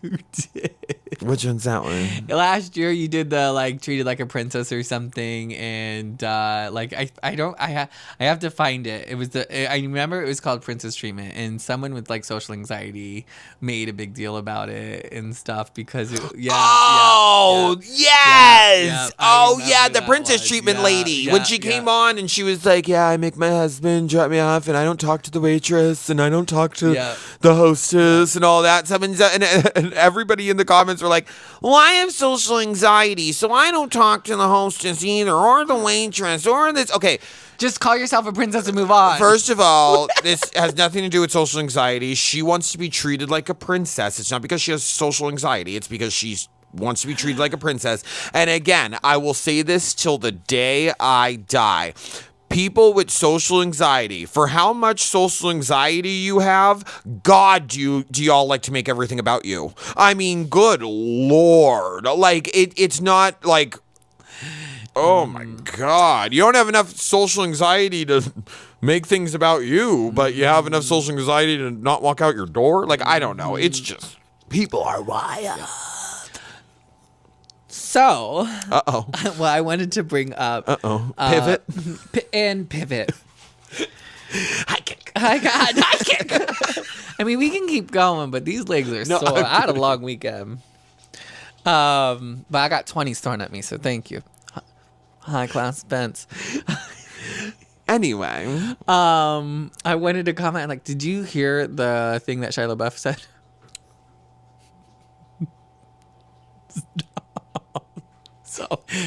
Speaker 1: did.
Speaker 2: Which one's that one?
Speaker 1: Last year you did the treated like a princess or something, and I have to find it. It was I remember it was called Princess Treatment, and someone with like social anxiety made a big deal about it and stuff because yes.
Speaker 2: The princess treatment lady. When she came on and she was like, I make my husband drop me off, and I don't talk to the waitress, and I don't talk to the hostess and all that. And everybody in the comments were like, well, I have social anxiety, so I don't talk to the hostess either, or the waitress, or this. Okay.
Speaker 1: Just call yourself a princess and move on.
Speaker 2: First of all, this has nothing to do with social anxiety. She wants to be treated like a princess. It's not because she has social anxiety. It's because she wants to be treated like a princess. And again, I will say this till the day I die. People with social anxiety, for how much social anxiety you have, God, do y'all like to make everything about you? I mean, good Lord. Like, it's not like... Oh my God. You don't have enough social anxiety to make things about you, but you have enough social anxiety to not walk out your door? Like, I don't know. It's just, people are wild.
Speaker 1: So,
Speaker 2: well,
Speaker 1: I wanted to bring up...
Speaker 2: Pivot.
Speaker 1: Pivot.
Speaker 2: High kick.
Speaker 1: High kick. I mean, we can keep going, but these legs are sore. I had a long weekend. But I got 20s thrown at me, so thank you. High class Spence.
Speaker 2: Anyway.
Speaker 1: I wanted to comment, did you hear the thing that Shia Labouf said?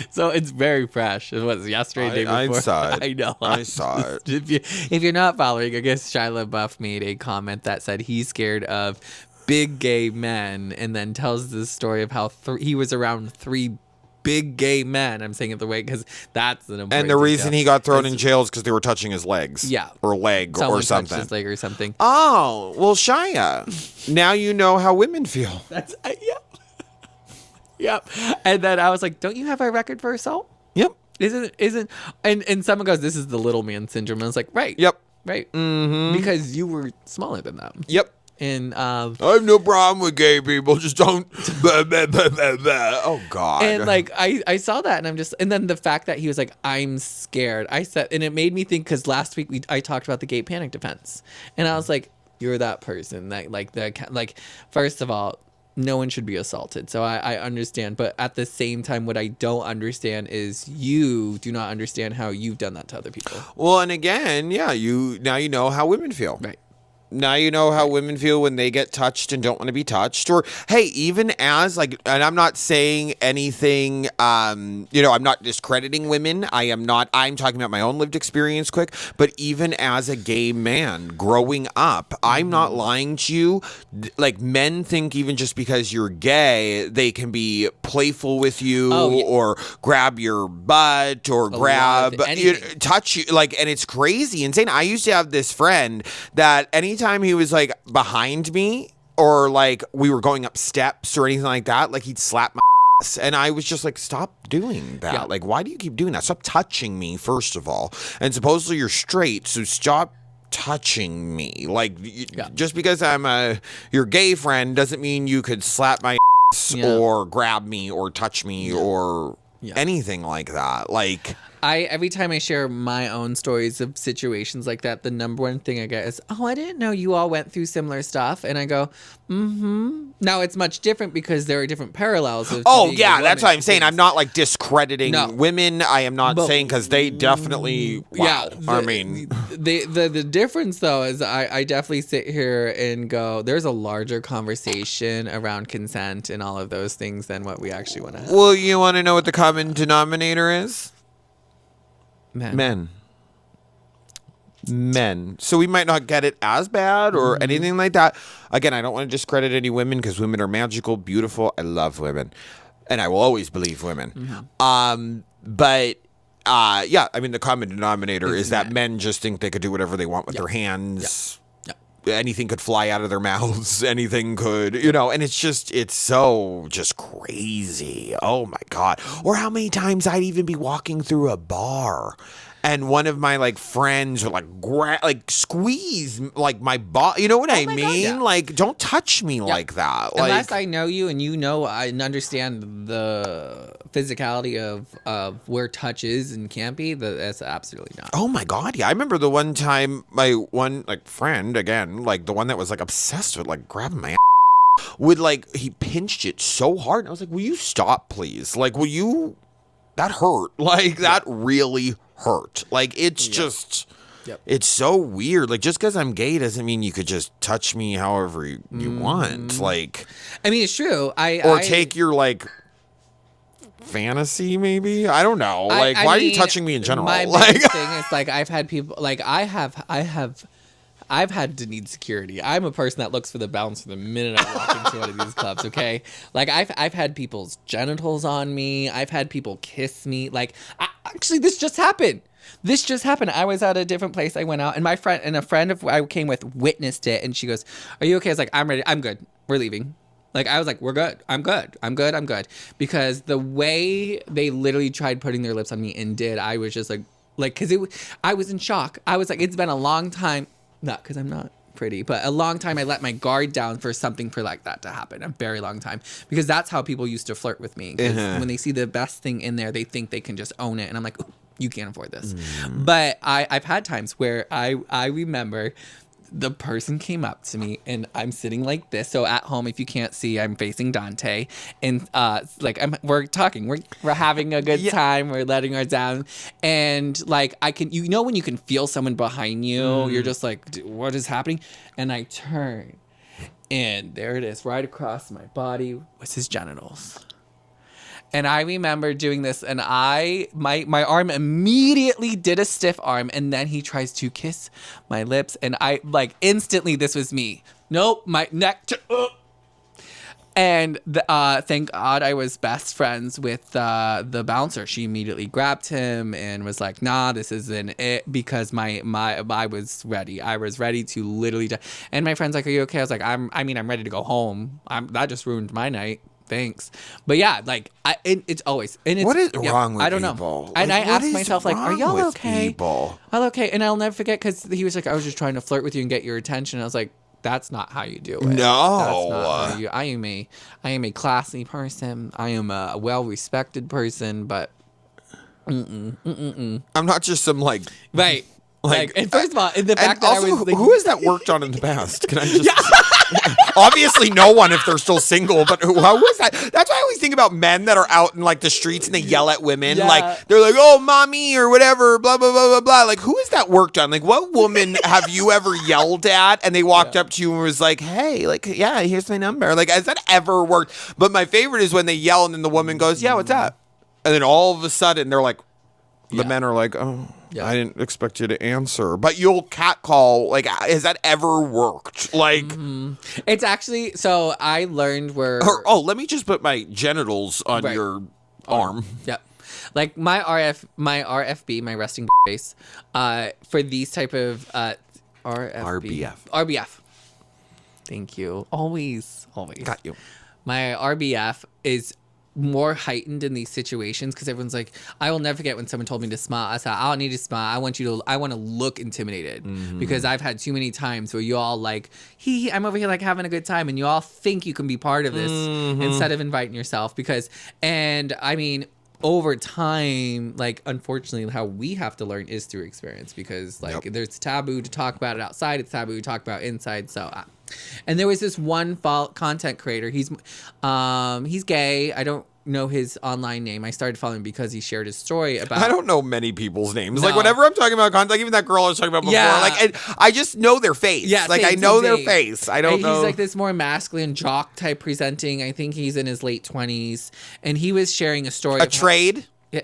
Speaker 1: So it's very fresh. It was yesterday, day before.
Speaker 2: I saw it.
Speaker 1: I know.
Speaker 2: I saw it.
Speaker 1: If you're not following, I guess Shia LaBeouf made a comment that said he's scared of big gay men, and then tells this story of how he was around 3 big gay men. I'm saying it the way because that's an important
Speaker 2: And the reason he got thrown in jail is because they were touching his legs.
Speaker 1: Yeah.
Speaker 2: Or leg
Speaker 1: Someone
Speaker 2: or something.
Speaker 1: touched his leg or something.
Speaker 2: Oh, well, Shia, now you know how women feel.
Speaker 1: That's, yeah. Yep. And then I was like, don't you have a record for assault?
Speaker 2: Yep.
Speaker 1: Isn't and someone goes, this is the little man syndrome. And I was like, right.
Speaker 2: Yep.
Speaker 1: Right.
Speaker 2: Mm-hmm.
Speaker 1: Because you were smaller than them.
Speaker 2: Yep.
Speaker 1: And
Speaker 2: I have no problem with gay people, just don't. Oh God!
Speaker 1: And like I saw that, and I'm just, and then the fact that he was like, I'm scared. I said, and it made me think because last week I talked about the gay panic defense, and I was like, you're that person that like first of all, no one should be assaulted, so I understand, but at the same time, what I don't understand is you do not understand how you've done that to other people.
Speaker 2: Well, and again, yeah, now you know how women feel,
Speaker 1: right?
Speaker 2: Now you know how women feel when they get touched and don't want to be touched. Or, hey, even as, like, and I'm not saying anything, I'm not discrediting women. I'm talking about my own lived experience quick. But even as a gay man growing up, I'm not lying to you. Like, men think even just because you're gay, they can be playful with you or grab your butt or touch you. Like, and it's crazy, insane. I used to have this friend that anytime he was like behind me or like we were going up steps or anything like that, like he'd slap my ass. And I was just like, stop doing that. Yeah. Like, why do you keep doing that? Stop touching me, first of all. And supposedly you're straight, so stop touching me. Like, just because I'm your gay friend doesn't mean you could slap my ass or grab me or touch me or anything like that. Like,
Speaker 1: every time I share my own stories of situations like that, the number one thing I get is, oh, I didn't know you all went through similar stuff. And I go, mm-hmm. Now it's much different because there are different parallels.
Speaker 2: That's what I'm saying. I'm not like discrediting women. I am not saying because they definitely,
Speaker 1: the difference though is I definitely sit here and go, there's a larger conversation around consent and all of those things than what we actually want to have.
Speaker 2: Well, you want to know what the common denominator is? Men. So we might not get it as bad or anything like that. Again, I don't want to discredit any women because women are magical, beautiful. I love women. And I will always believe women. Mm-hmm. The common denominator is that men just think they could do whatever they want with their hands. Anything could fly out of their mouths. Anything could, and it's so just crazy. Oh my God. Or how many times I'd even be walking through a bar and one of my like friends would like squeeze like my body. You know what I mean? God, yeah. Like, don't touch me like that.
Speaker 1: Unless I know you and I understand the physicality of where touch is and can't be, that's absolutely not.
Speaker 2: Oh my God, yeah. I remember the one time my one like friend, again, like the one that was like obsessed with like grabbing my ass, would like, he pinched it so hard. And I was like, will you stop, please? Like, will you? That hurt. Like, that really hurt. Like, it's just, it's so weird. Like, just because I'm gay doesn't mean you could just touch me however you want. Like,
Speaker 1: I mean, it's true.
Speaker 2: Take your like fantasy, maybe. I don't know. Like, why are you touching me in general?
Speaker 1: My biggest thing is like, I've had people like I've had to need security. I'm a person that looks for the bouncer the minute I walk into one of these clubs, okay? Like, I've had people's genitals on me. I've had people kiss me. Like, actually, this just happened. I was at a different place. I went out, and my friend and a friend I came with witnessed it, and she goes, are you okay? I was like, I'm ready. I'm good. We're leaving. Like, I was like, we're good. I'm good. Because the way they literally tried putting their lips on me and did, I was just like, because I was in shock. I was like, it's been a long time. Not because I'm not pretty, but a long time I let my guard down for something for like that to happen. A very long time. Because that's how people used to flirt with me. When they see the best thing in there, they think they can just own it. And I'm like, you can't afford this. But I've had times where I remember the person came up to me and I'm sitting like this. So at home, if you can't see, I'm facing Dante, and we're talking, we're having a good time, we're letting her down, and like I can, when you can feel someone behind you, you're just like, what is happening? And I turn, and there it is, right across my body was his genitals. And I remember doing this, and my arm immediately did a stiff arm, and then he tries to kiss my lips, and I, like, instantly, this was me. Nope, my neck. And thank God I was best friends with the bouncer. She immediately grabbed him and was like, "Nah, this isn't it," because I was ready. I was ready to literally die. And my friend's like, "Are you okay?" I was like, I'm ready to go home. That just ruined my night. Thanks." But yeah, like it's always. And it's,
Speaker 2: what is wrong with
Speaker 1: I don't
Speaker 2: people?
Speaker 1: know. And I asked myself, like, "Are y'all okay?"
Speaker 2: People?
Speaker 1: I'm okay. And I'll never forget, because he was like, "I was just trying to flirt with you and get your attention." I was like, that's not how you do it.
Speaker 2: No.
Speaker 1: That's not how I am a classy person. I am a well-respected person, but
Speaker 2: I'm not just some like
Speaker 1: right. Like, and first of all, the fact that
Speaker 2: also,
Speaker 1: I was like,
Speaker 2: who has that worked on in the past? Can I just obviously no one if they're still single, but who was that? That's why I always think about men that are out in like the streets and they yell at women.
Speaker 1: Yeah.
Speaker 2: Like they're like, "Oh, mommy," or whatever, blah blah blah blah blah. Like, who has that worked on? Like, what woman have you ever yelled at and they walked up to you and was like, "Hey, like, yeah, here's my number." Like, has that ever worked? But my favorite is when they yell and then the woman goes, "Yeah, what's up?" And then all of a sudden they're like, the men are like, "Oh, I didn't expect you to answer." But you'll catcall. Like, has that ever worked? Like,
Speaker 1: it's actually, so I learned where.
Speaker 2: Let me just put my genitals on your arm.
Speaker 1: Yep. Like my RFB, my resting face, for these type of RBF. Thank you. Always.
Speaker 2: Got you.
Speaker 1: My RBF is more heightened in these situations because everyone's like, I will never forget when someone told me to smile. I said, I don't need to smile. I want to look intimidated because I've had too many times where you all like, I'm over here like having a good time, and you all think you can be part of this instead of inviting yourself and I mean, over time, like, unfortunately, how we have to learn is through experience because like there's taboo to talk about it outside. It's taboo to talk about inside. So, and there was this one content creator. He's gay. I don't know his online name. I started following him because he shared his story about.
Speaker 2: I don't know many people's names. No. Like whenever I'm talking about content, like even that girl I was talking about before, like I just know their face. Yeah, like I know their face. I don't know.
Speaker 1: He's like this more masculine jock type presenting. I think he's in his late 20s, and he was sharing a story.
Speaker 2: Trade?
Speaker 1: Yeah,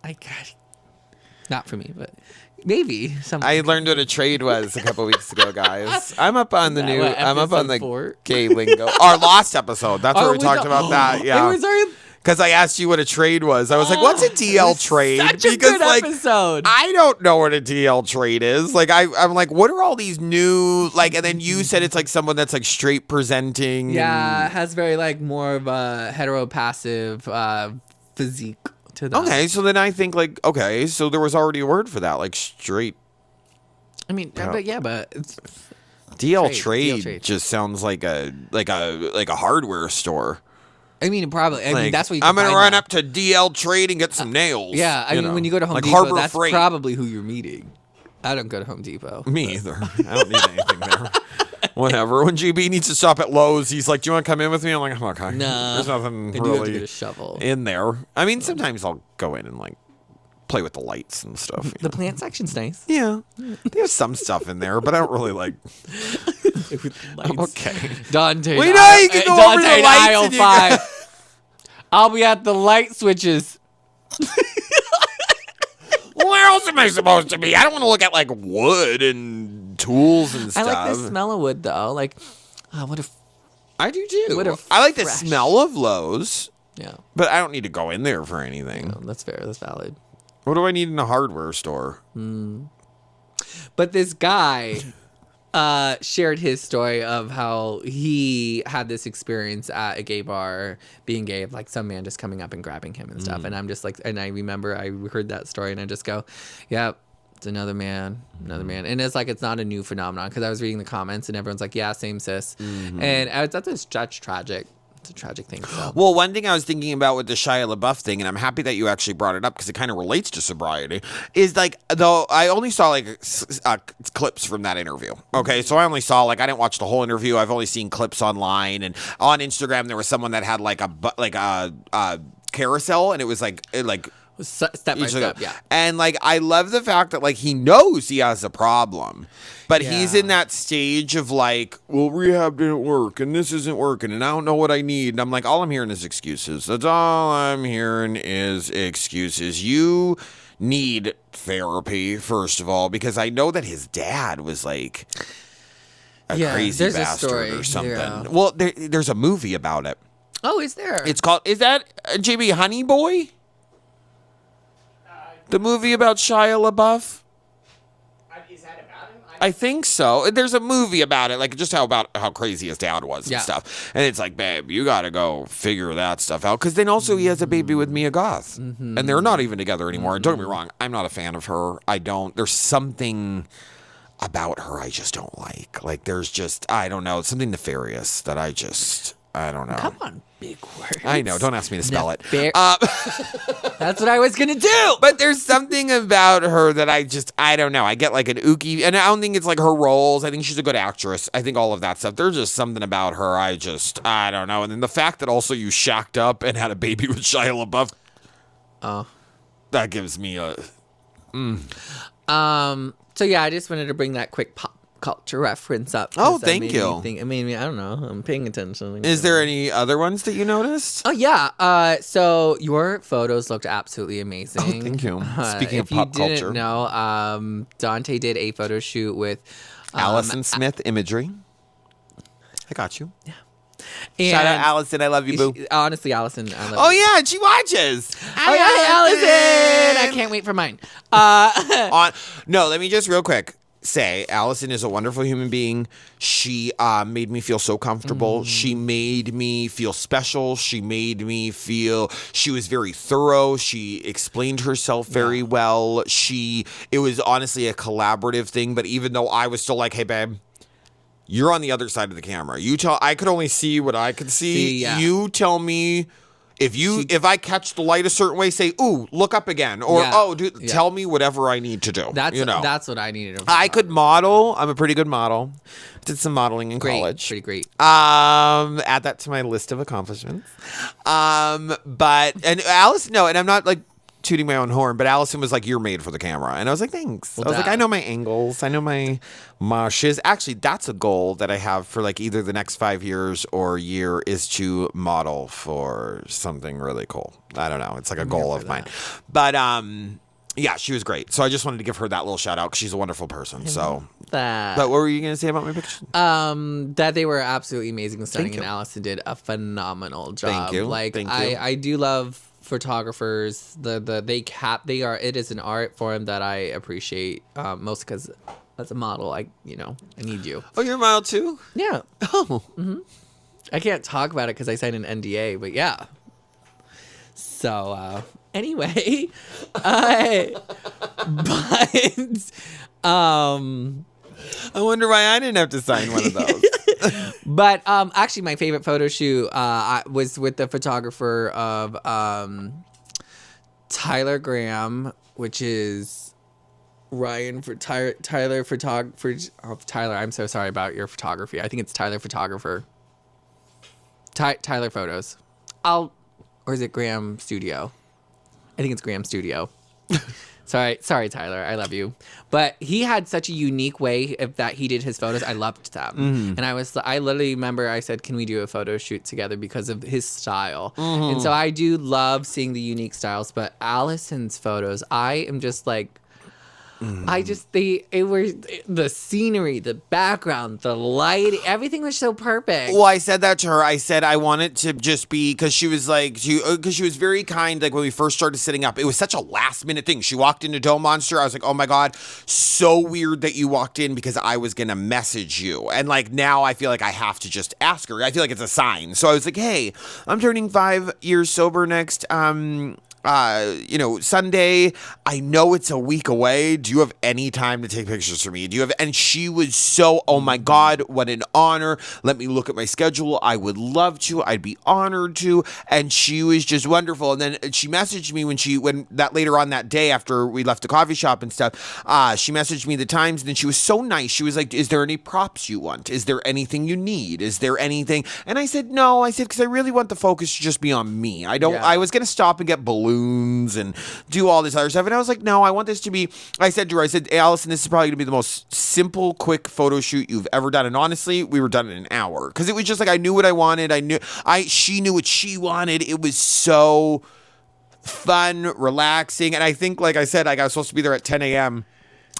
Speaker 1: I got it. Not for me, but. Maybe
Speaker 2: I learned what a trade was a couple weeks ago, guys. I'm up on the new. I'm up on the gay lingo. Our lost episode. That's where we talked about that. Yeah.
Speaker 1: It was our.
Speaker 2: Because I asked you what a trade was. I was like, what's a DL trade?
Speaker 1: Such a good episode.
Speaker 2: I don't know what a DL trade is. Like, I'm like, what are all these new, like, and then you said it's like someone that's like straight presenting.
Speaker 1: Yeah, it has very like more of a hetero-passive physique to them.
Speaker 2: Okay, so then I think like, okay, so there was already a word for that, like straight.
Speaker 1: I mean, but it's
Speaker 2: DL trade just sounds like a hardware store.
Speaker 1: I mean, probably. I mean, that's what you.
Speaker 2: I'm gonna run up to DL Trade and get some nails.
Speaker 1: Yeah, I mean, when you go to Home Depot, that's probably who you're meeting. I don't go to Home Depot.
Speaker 2: Me either. I don't need anything there. Whatever. When GB needs to stop at Lowe's, he's like, "Do you want to come in with me?" I'm like, "I'm okay."
Speaker 1: No,
Speaker 2: there's nothing
Speaker 1: really have to get a shovel
Speaker 2: in there. I mean, sometimes I'll go in and like play with the lights and stuff.
Speaker 1: The plant section's nice.
Speaker 2: Yeah, there's some stuff in there, but I don't really like. Okay,
Speaker 1: Dante.
Speaker 2: We know you can go over the lights.
Speaker 1: Aisle 5. I'll be at the light switches.
Speaker 2: Where else am I supposed to be? I don't want to look at like wood and tools and stuff.
Speaker 1: I like the smell of wood though. Like, what if
Speaker 2: I do too. I like the smell of Lowe's.
Speaker 1: Yeah,
Speaker 2: but I don't need to go in there for anything.
Speaker 1: No, that's fair. That's valid.
Speaker 2: What do I need in a hardware store?
Speaker 1: But this guy shared his story of how he had this experience at a gay bar, being gay, of like some man just coming up and grabbing him and stuff. And I'm just like, and I remember I heard that story and I just go, yeah, it's another man. And it's like, it's not a new phenomenon because I was reading the comments and everyone's like, yeah, same sis. And that's tragic. It's a tragic thing. So.
Speaker 2: Well, one thing I was thinking about with the Shia Labouf thing, and I'm happy that you actually brought it up because it kind of relates to sobriety, is like, though I only saw like clips from that interview. Okay, so I only saw I didn't watch the whole interview. I've only seen clips online, and on Instagram there was someone that had like a carousel, and it was like
Speaker 1: Step by step, yeah.
Speaker 2: And like, I love the fact that like he knows he has a problem, but he's in that stage of like, well, rehab didn't work and this isn't working and I don't know what I need. And I'm like, all I'm hearing is excuses. That's all I'm hearing is excuses. You need therapy, first of all, because I know that his dad was like a crazy bastard or something. Yeah. Well, there's a movie about it.
Speaker 1: Oh, is there?
Speaker 2: It's called, is that JB Honey Boy? The movie about Shia LaBeouf?
Speaker 3: Is that about him?
Speaker 2: I think so. There's a movie about it, like just about how crazy his dad was and stuff. And it's like, babe, you got to go figure that stuff out. Because then also he has a baby with Mia Goth. And they're not even together anymore. Don't get me wrong. I'm not a fan of her. There's something about her I just don't like. Like, there's just, I don't know, something nefarious that I don't know.
Speaker 1: Come on, big words.
Speaker 2: I know. Don't ask me to spell it.
Speaker 1: That's what I was going to do.
Speaker 2: But there's something about her that I don't know. I get like an ookie. And I don't think it's like her roles. I think she's a good actress. I think all of that stuff. There's just something about her. I don't know. And then the fact that also you shacked up and had a baby with Shia LaBeouf. Oh. That gives me a...
Speaker 1: So yeah, I just wanted to bring that quick pop culture reference up.
Speaker 2: Oh, thank you.
Speaker 1: I mean, I don't know. I'm paying attention.
Speaker 2: Is there any other ones that you noticed?
Speaker 1: Oh, yeah. So your photos looked absolutely amazing.
Speaker 2: Oh, thank you. Speaking of pop culture.
Speaker 1: If you didn't know, Dante did a photo shoot with...
Speaker 2: Allison Smith Imagery. I got you.
Speaker 1: Yeah.
Speaker 2: Shout out, Allison. I love you, boo.
Speaker 1: Honestly, Allison, I love you.
Speaker 2: Oh, yeah. She watches.
Speaker 1: Hi, Allison. I can't wait for mine.
Speaker 2: No, let me just real quick say Allison is a wonderful human being. She made me feel so comfortable. She made me feel special. She made me feel she was very thorough. She explained herself very well. It was honestly a collaborative thing, but even though I was still like, hey, babe, you're on the other side of the camera. I could only see what I could see. You tell me if I catch the light a certain way, say, ooh, look up again. Or, tell me whatever I need to do.
Speaker 1: That's what I needed.
Speaker 2: I could model. I'm a pretty good model. Did some modeling in college.
Speaker 1: Pretty great.
Speaker 2: Add that to my list of accomplishments. And Alice, no, and I'm not like tooting my own horn, but Allison was like, you're made for the camera. And I was like, thanks. I was like, I know my angles. I know my shiz. Actually, that's a goal that I have for like either the next 5 years or year is to model for something really cool. I don't know. It's like a goal of mine. But yeah, she was great. So I just wanted to give her that little shout out because she's a wonderful person. So but what were you going to say about my picture?
Speaker 1: That they were absolutely amazing and stunning, and Allison did a phenomenal job.
Speaker 2: Thank you.
Speaker 1: Like,
Speaker 2: Thank you.
Speaker 1: I do love photographers. They are, it is an art form that I appreciate most because as a model, I need you.
Speaker 2: Oh, you're a model too?
Speaker 1: Yeah.
Speaker 2: Oh.
Speaker 1: Mm-hmm. I can't talk about it because I signed an NDA, but yeah. So anyway, I
Speaker 2: wonder why I didn't have to sign one of those.
Speaker 1: But actually, my favorite photo shoot was with the photographer of Tyler Graham, which is Ryan for Tyler photographer. Tyler, I'm so sorry about your photography. I think it's Tyler photographer. Tyler photos. Or is it Graham Studio? I think it's Graham Studio. Sorry, Tyler. I love you. But he had such a unique way that he did his photos. I loved them. Mm-hmm. And I literally remember I said, can we do a photo shoot together because of his style? Mm-hmm. And so I do love seeing the unique styles. But Allison's photos, I am just like, the scenery, the background, the light, everything was so perfect.
Speaker 2: Well, I said that to her. I said I want it to just be because she was like, because she was very kind. Like when we first started sitting up, it was such a last minute thing. She walked into Dome Monster. I was like, oh my God, so weird that you walked in because I was gonna message you. And like now I feel like I have to just ask her. I feel like it's a sign. So I was like, hey, I'm turning 5 years sober next Sunday. I know it's a week away. Do you have any time to take pictures for me? And she was so, oh my God, what an honor. Let me look at my schedule. I would love to. I'd be honored to. And she was just wonderful. And then she messaged me when that later on that day after we left the coffee shop and stuff, she messaged me the times and then she was so nice. She was like, is there any props you want? Is there anything you need? Is there anything? And I said, no. I said, because I really want the focus to just be on me. I was going to stop and get balloons balloons and do all this other stuff. And I was like, no, I want this to be, I said to her, hey, Allison, this is probably going to be the most simple, quick photo shoot you've ever done. And honestly, we were done in an hour because it was just like, I knew what I wanted. She knew what she wanted. It was so fun, relaxing. And I think, like I said, I was supposed to be there at 10 a.m.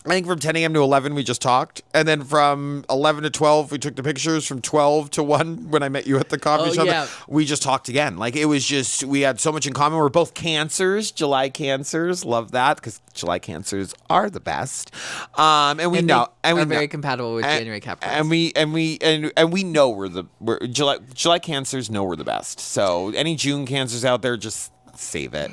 Speaker 2: I think from 10 a.m. to 11, we just talked. And then from 11 to 12, we took the pictures. From 12 to 1, when I met you at the coffee shop, we just talked again. Like, it was just, we had so much in common. We're both cancers, July cancers. Love that, because July cancers are the best. And we
Speaker 1: are very compatible with January Capricorns.
Speaker 2: And we know we're July cancers know we're the best. So any June cancers out there, just save it.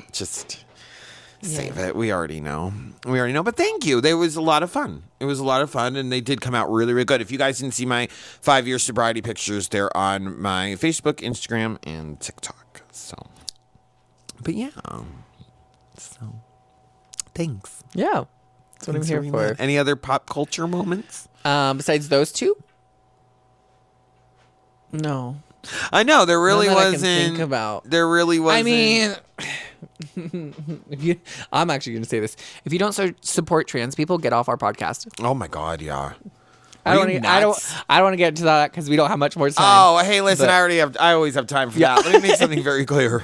Speaker 2: Save it. We already know. But thank you. It was a lot of fun. And they did come out really, really good. If you guys didn't see my 5-year sobriety pictures, they're on my Facebook, Instagram, and TikTok. So, but yeah. So, thanks.
Speaker 1: Yeah. That's what I'm here for.
Speaker 2: Any other pop culture moments?
Speaker 1: Besides those two? No.
Speaker 2: I know. There really wasn't.
Speaker 1: I can think about.
Speaker 2: There really wasn't.
Speaker 1: I mean, I'm actually going to say this. If you don't support trans people, get off our podcast.
Speaker 2: Oh my God, yeah.
Speaker 1: I don't want to get into that because we don't have much more time.
Speaker 2: Oh, hey, listen, I always have time for that. Let me make something very clear.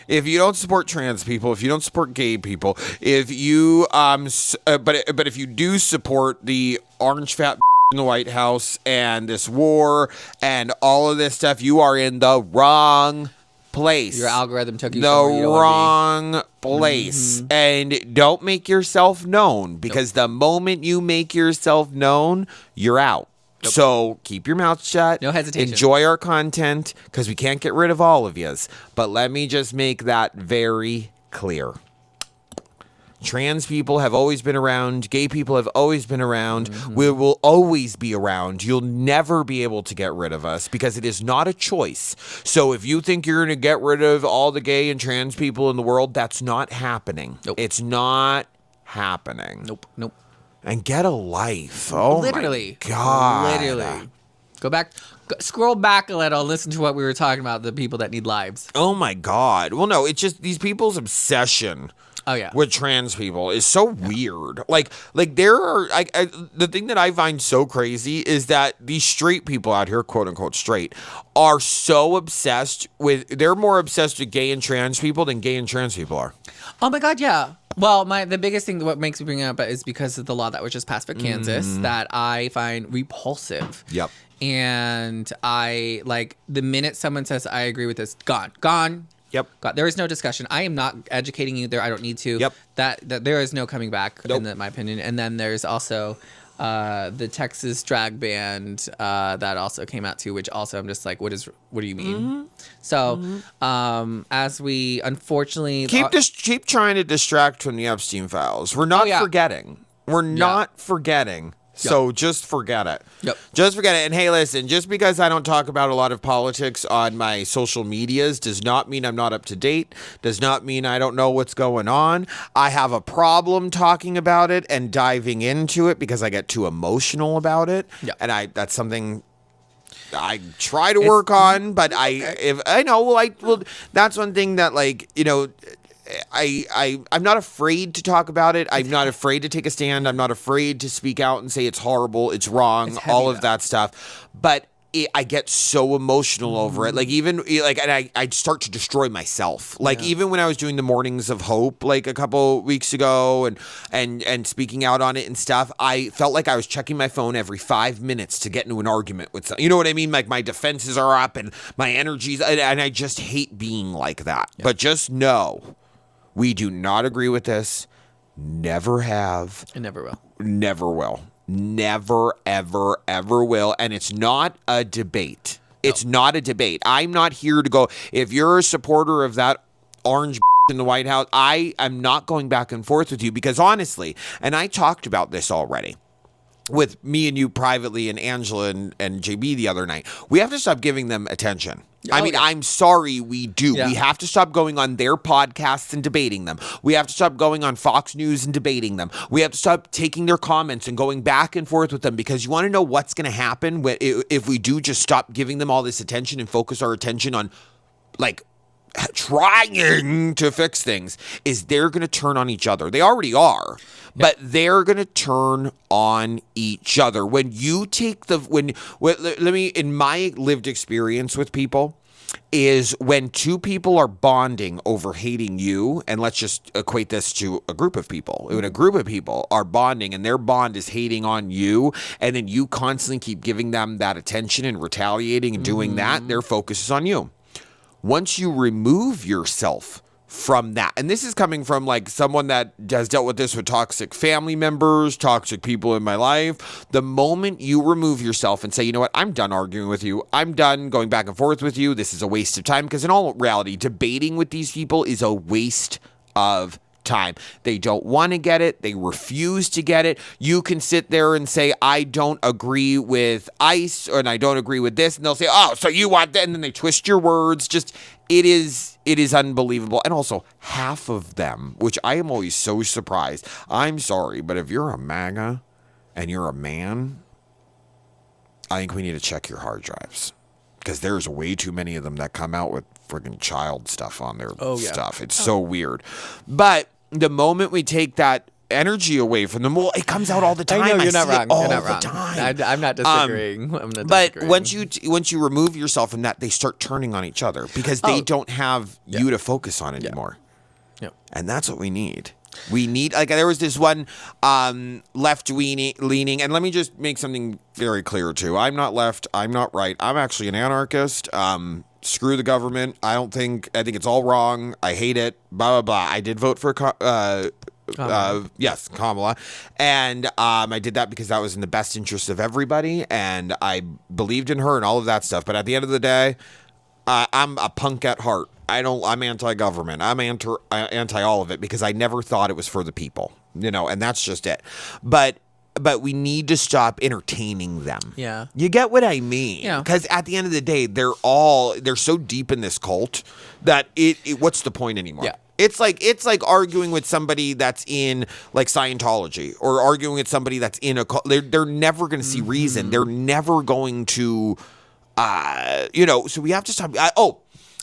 Speaker 2: If you don't support trans people, if you don't support gay people, if you but if you do support the orange fat in the White House and this war and all of this stuff, you are in the wrong place.
Speaker 1: Your algorithm took you
Speaker 2: the
Speaker 1: somewhere you don't
Speaker 2: wrong place. Mm-hmm. And don't make yourself known, because the moment you make yourself known, you're out. Nope. So keep your mouth shut.
Speaker 1: No hesitation.
Speaker 2: Enjoy our content, because we can't get rid of all of yous. But let me just make that very clear. Trans people have always been around. Gay people have always been around. Mm-hmm. We will always be around. You'll never be able to get rid of us, because it is not a choice. So if you think you're going to get rid of all the gay and trans people in the world, that's not happening. Nope. It's not happening.
Speaker 1: Nope.
Speaker 2: And get a life. Oh, literally. My God.
Speaker 1: Literally. Scroll back a little, listen to what we were talking about, the people that need lives.
Speaker 2: Oh, my God. Well, no, it's just these people's obsession.
Speaker 1: Oh, yeah.
Speaker 2: With trans people is so weird. Like there are, the thing that I find so crazy is that these straight people out here, quote unquote straight, are so obsessed with, they're more obsessed with gay and trans people than gay and trans people are.
Speaker 1: Oh my God, yeah. Well, the biggest thing, what makes me bring it up is because of the law that was just passed for Kansas that I find repulsive.
Speaker 2: Yep.
Speaker 1: And I, like, the minute someone says, I agree with this, gone.
Speaker 2: Yep.
Speaker 1: God, there is no discussion. I am not educating you there. I don't need to.
Speaker 2: Yep.
Speaker 1: That there is no coming back,
Speaker 2: nope.
Speaker 1: in my opinion. And then there's also the Texas drag band that also came out too, which also I'm just like, what do you mean? Mm-hmm. So as we unfortunately
Speaker 2: keep trying to distract from the Epstein files. We're not forgetting. We're not forgetting. So just forget it.
Speaker 1: Yep.
Speaker 2: Just forget it. And hey, listen, just because I don't talk about a lot of politics on my social medias does not mean I'm not up to date, does not mean I don't know what's going on. I have a problem talking about it and diving into it because I get too emotional about it. Yep. And that's something I try to work on, but that's one thing that, like, you know, I'm not afraid to talk about it. I'm not afraid to take a stand. I'm not afraid to speak out and say it's horrible, it's wrong, all of that stuff. But I get so emotional over it. Like, even like, and I start to destroy myself. Like, even when I was doing the Mornings of Hope, like a couple weeks ago, and speaking out on it and stuff, I felt like I was checking my phone every 5 minutes to get into an argument with someone. You know what I mean? Like, my defenses are up and my energy's, and I just hate being like that. Yep. But just know, we do not agree with this. Never have.
Speaker 1: And never will.
Speaker 2: Never will. Never, ever, ever will. And it's not a debate. No. It's not a debate. I'm not here to go, if you're a supporter of that orange in the White House, I am not going back and forth with you, because honestly, and I talked about this already with me and you privately and Angela and JB the other night, we have to stop giving them attention. I'm sorry, we do. Yeah. We have to stop going on their podcasts and debating them. We have to stop going on Fox News and debating them. We have to stop taking their comments and going back and forth with them, because you want to know what's going to happen if we do just stop giving them all this attention and focus our attention on, like, trying to fix things is they're going to turn on each other. They already are, but they're going to turn on each other. When you take in my lived experience with people, is when two people are bonding over hating you, and let's just equate this to a group of people. When a group of people are bonding and their bond is hating on you, and then you constantly keep giving them that attention and retaliating and doing that, their focus is on you. Once you remove yourself from that, and this is coming from like someone that has dealt with this with toxic family members, toxic people in my life, the moment you remove yourself and say, you know what, I'm done arguing with you, I'm done going back and forth with you, this is a waste of time, because in all reality, debating with these people is a waste of time. They don't want to get it. They refuse to get it. You can sit there and say, I don't agree with ICE, and I don't agree with this, and they'll say, oh, so you want that, and then they twist your words. Just it is unbelievable. And also half of them, which I am always so surprised. I'm sorry, but if you're a MAGA and you're a man, I think we need to check your hard drives, because there's way too many of them that come out with friggin' child stuff on their stuff. It's so weird. But the moment we take that energy away from them, well, it comes out all the time.
Speaker 1: I know, you're not wrong.
Speaker 2: All
Speaker 1: you're not
Speaker 2: the
Speaker 1: wrong.
Speaker 2: time.
Speaker 1: I'm not disagreeing.
Speaker 2: But once you remove yourself from that, they start turning on each other, because they don't have you to focus on anymore.
Speaker 1: Yeah.
Speaker 2: And that's what we need. We need, like, there was this one left leaning, and let me just make something very clear too. I'm not left. I'm not right. I'm actually an anarchist. Screw the government. I think it's all wrong. I hate it. Blah blah blah. I did vote for Kamala, and I did that because that was in the best interest of everybody, and I believed in her and all of that stuff. But at the end of the day, I'm a punk at heart. I'm anti-government. I'm anti all of it, because I never thought it was for the people, and that's just it. But we need to stop entertaining them.
Speaker 1: Yeah.
Speaker 2: You get what I mean?
Speaker 1: Yeah.
Speaker 2: Because at the end of the day, they're so deep in this cult that what's the point anymore?
Speaker 1: Yeah.
Speaker 2: It's like arguing with somebody that's in like Scientology, or arguing with somebody that's in a cult. They're never going to see reason. They're never going to, so we have to stop.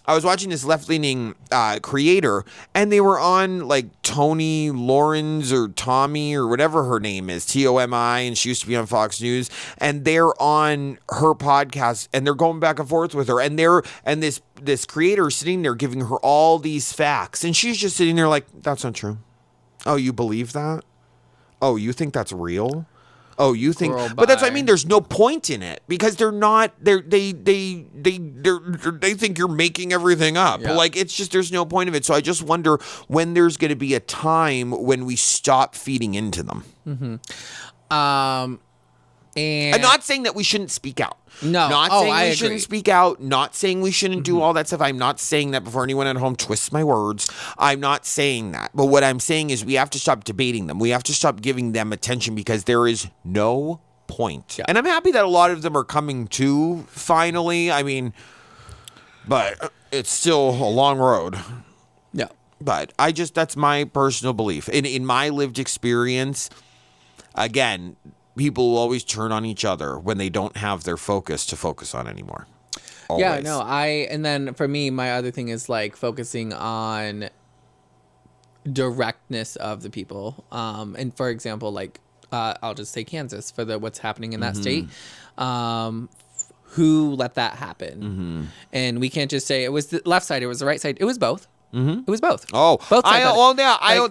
Speaker 2: I was watching this left-leaning creator, and they were on like Tony Lawrence or Tommy or whatever her name is, Tomi, and she used to be on Fox News, and they're on her podcast, and they're going back and forth with her, and this creator is sitting there giving her all these facts, and she's just sitting there like, that's not true. Oh, you believe that? Oh, you think that's real? Oh, you think? But that's what I mean. There's no point in it, because they're not. They think you're making everything up.
Speaker 1: Yeah.
Speaker 2: Like, it's just, there's no point of it. So I just wonder when there's going to be a time when we stop feeding into them.
Speaker 1: And
Speaker 2: I'm not saying that we shouldn't speak out.
Speaker 1: No.
Speaker 2: Not
Speaker 1: Oh,
Speaker 2: saying
Speaker 1: I
Speaker 2: we
Speaker 1: agree.
Speaker 2: shouldn't speak out. Not saying we shouldn't do all that stuff. I'm not saying that before anyone at home twists my words. I'm not saying that. But what I'm saying is we have to stop debating them. We have to stop giving them attention, because there is no point.
Speaker 1: Yeah.
Speaker 2: And I'm happy that a lot of them are coming to finally. I mean, but it's still a long road.
Speaker 1: Yeah.
Speaker 2: But that's my personal belief. In my lived experience, again, people will always turn on each other when they don't have their focus to focus on anymore. Always.
Speaker 1: Yeah, no, and then for me, my other thing is like focusing on directness of the people. And for example, like, I'll just say Kansas for what's happening in that state. Who let that happen? And we can't just say it was the left side, it was the right side. It was both. It was both.
Speaker 2: Oh,
Speaker 1: both sides.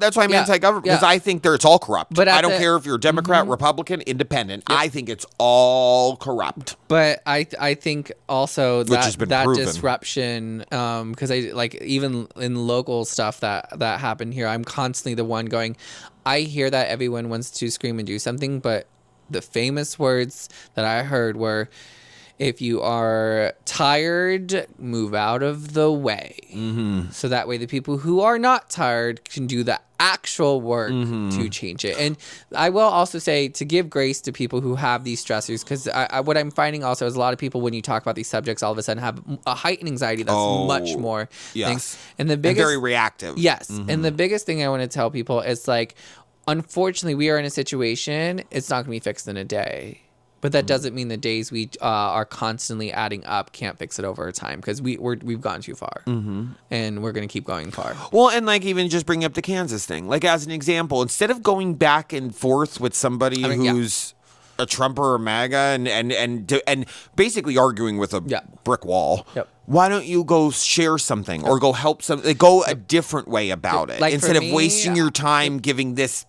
Speaker 2: That's why I'm anti-government, because I think it's all corrupt.
Speaker 1: But
Speaker 2: I don't care if you're a Democrat, Republican, Independent. Yep. I think it's all corrupt.
Speaker 1: But I think also that
Speaker 2: proven.
Speaker 1: disruption, because I like even in local stuff that happened here, I'm constantly the one going, I hear that everyone wants to scream and do something, but the famous words that I heard were, if you are tired, move out of the way. So that way the people who are not tired can do the actual work to change it. And I will also say to give grace to people who have these stressors, because what I'm finding also is a lot of people, when you talk about these subjects, all of a sudden have a heightened anxiety that's much more.
Speaker 2: Yes.
Speaker 1: And the biggest,
Speaker 2: and very reactive.
Speaker 1: Yes. And the biggest thing I want to tell people is like, unfortunately, we are in a situation, it's not going to be fixed in a day. But that doesn't mean the days we are constantly adding up can't fix it over time, because we've gone too far, and we're going to keep going far.
Speaker 2: Well, and like even just bringing up the Kansas thing, like as an example, instead of going back and forth with somebody who's a Trumper or MAGA and basically arguing with a brick wall, why don't you go share something or go help something? Go a different way about it, like instead of wasting your time giving this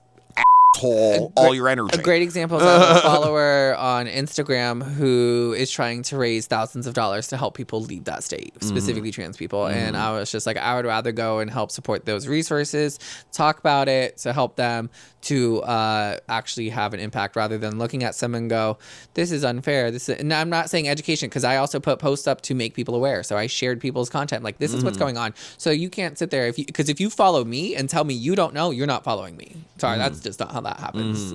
Speaker 2: all your energy.
Speaker 1: A great example is I have a follower on Instagram who is trying to raise thousands of dollars to help people leave that state, specifically trans people. And I was just like, I would rather go and help support those resources, talk about it to help them to actually have an impact, rather than looking at someone and go, this is unfair. And I'm not saying education, because I also put posts up to make people aware. So I shared people's content, like, this is what's going on. So you can't sit there, because if you follow me and tell me you don't know, you're not following me. Sorry, that's just not how that happens.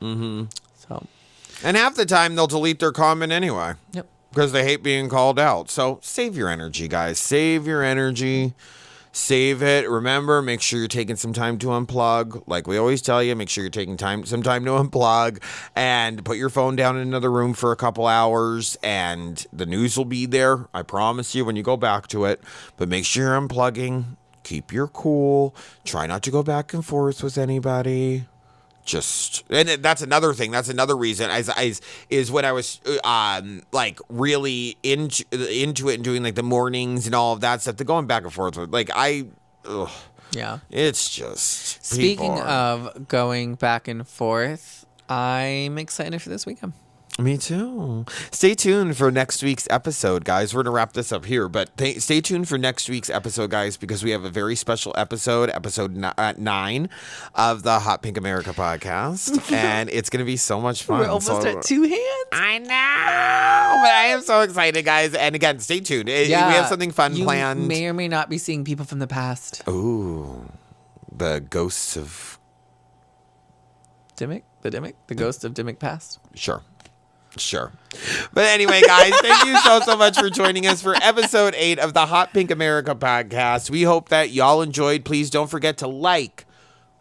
Speaker 1: So,
Speaker 2: and half the time they'll delete their comment anyway.
Speaker 1: Yep.
Speaker 2: Because they hate being called out. So save your energy, guys. Save your energy. Save it. Remember, make sure you're taking some time to unplug. Like we always tell you, make sure you're taking some time to unplug and put your phone down in another room for a couple hours, and the news will be there. I promise you when you go back to it. But make sure you're unplugging. Keep your cool. Try not to go back and forth with anybody. And that's another thing. That's another reason is when I was like really into it and doing like the mornings and all of that stuff. The going back and forth with it's just.
Speaker 1: Speaking of going back and forth, I'm excited for this weekend.
Speaker 2: Me too. Stay tuned for next week's episode, guys. We're going to wrap this up here, but stay tuned for next week's episode, guys, because we have a very special episode 9 of the Hot Pink America podcast, and it's going to be so much fun.
Speaker 1: We're almost at 2 hands.
Speaker 2: I know, but I am so excited, guys. And again, stay tuned. We have something fun planned.
Speaker 1: You may or may not be seeing people from the past.
Speaker 2: Ooh, the ghosts of
Speaker 1: Dimmick? The ghost of Dimmick past?
Speaker 2: Sure. But anyway, guys, thank you so much for joining us for episode 8 of the Hot Pink America podcast. We hope that y'all enjoyed. Please don't forget to like,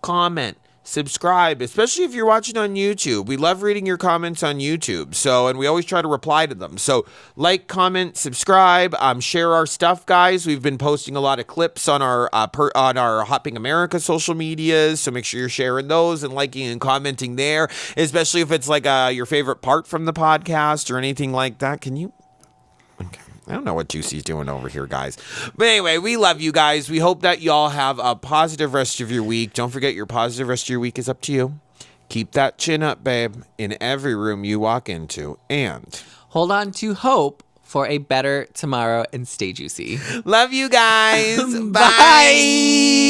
Speaker 2: comment, subscribe, especially if you're watching on YouTube. We love reading your comments on YouTube. And we always try to reply to them. So like, comment, subscribe, share our stuff, guys. We've been posting a lot of clips on our Hot Pink America social medias. So make sure you're sharing those and liking and commenting there, especially if it's like your favorite part from the podcast or anything like that. Can you? Okay. I don't know what Juicy's doing over here, guys. But anyway, we love you guys. We hope that y'all have a positive rest of your week. Don't forget, your positive rest of your week is up to you. Keep that chin up, babe, in every room you walk into. And
Speaker 1: hold on to hope for a better tomorrow, and stay juicy.
Speaker 2: Love you guys. Bye.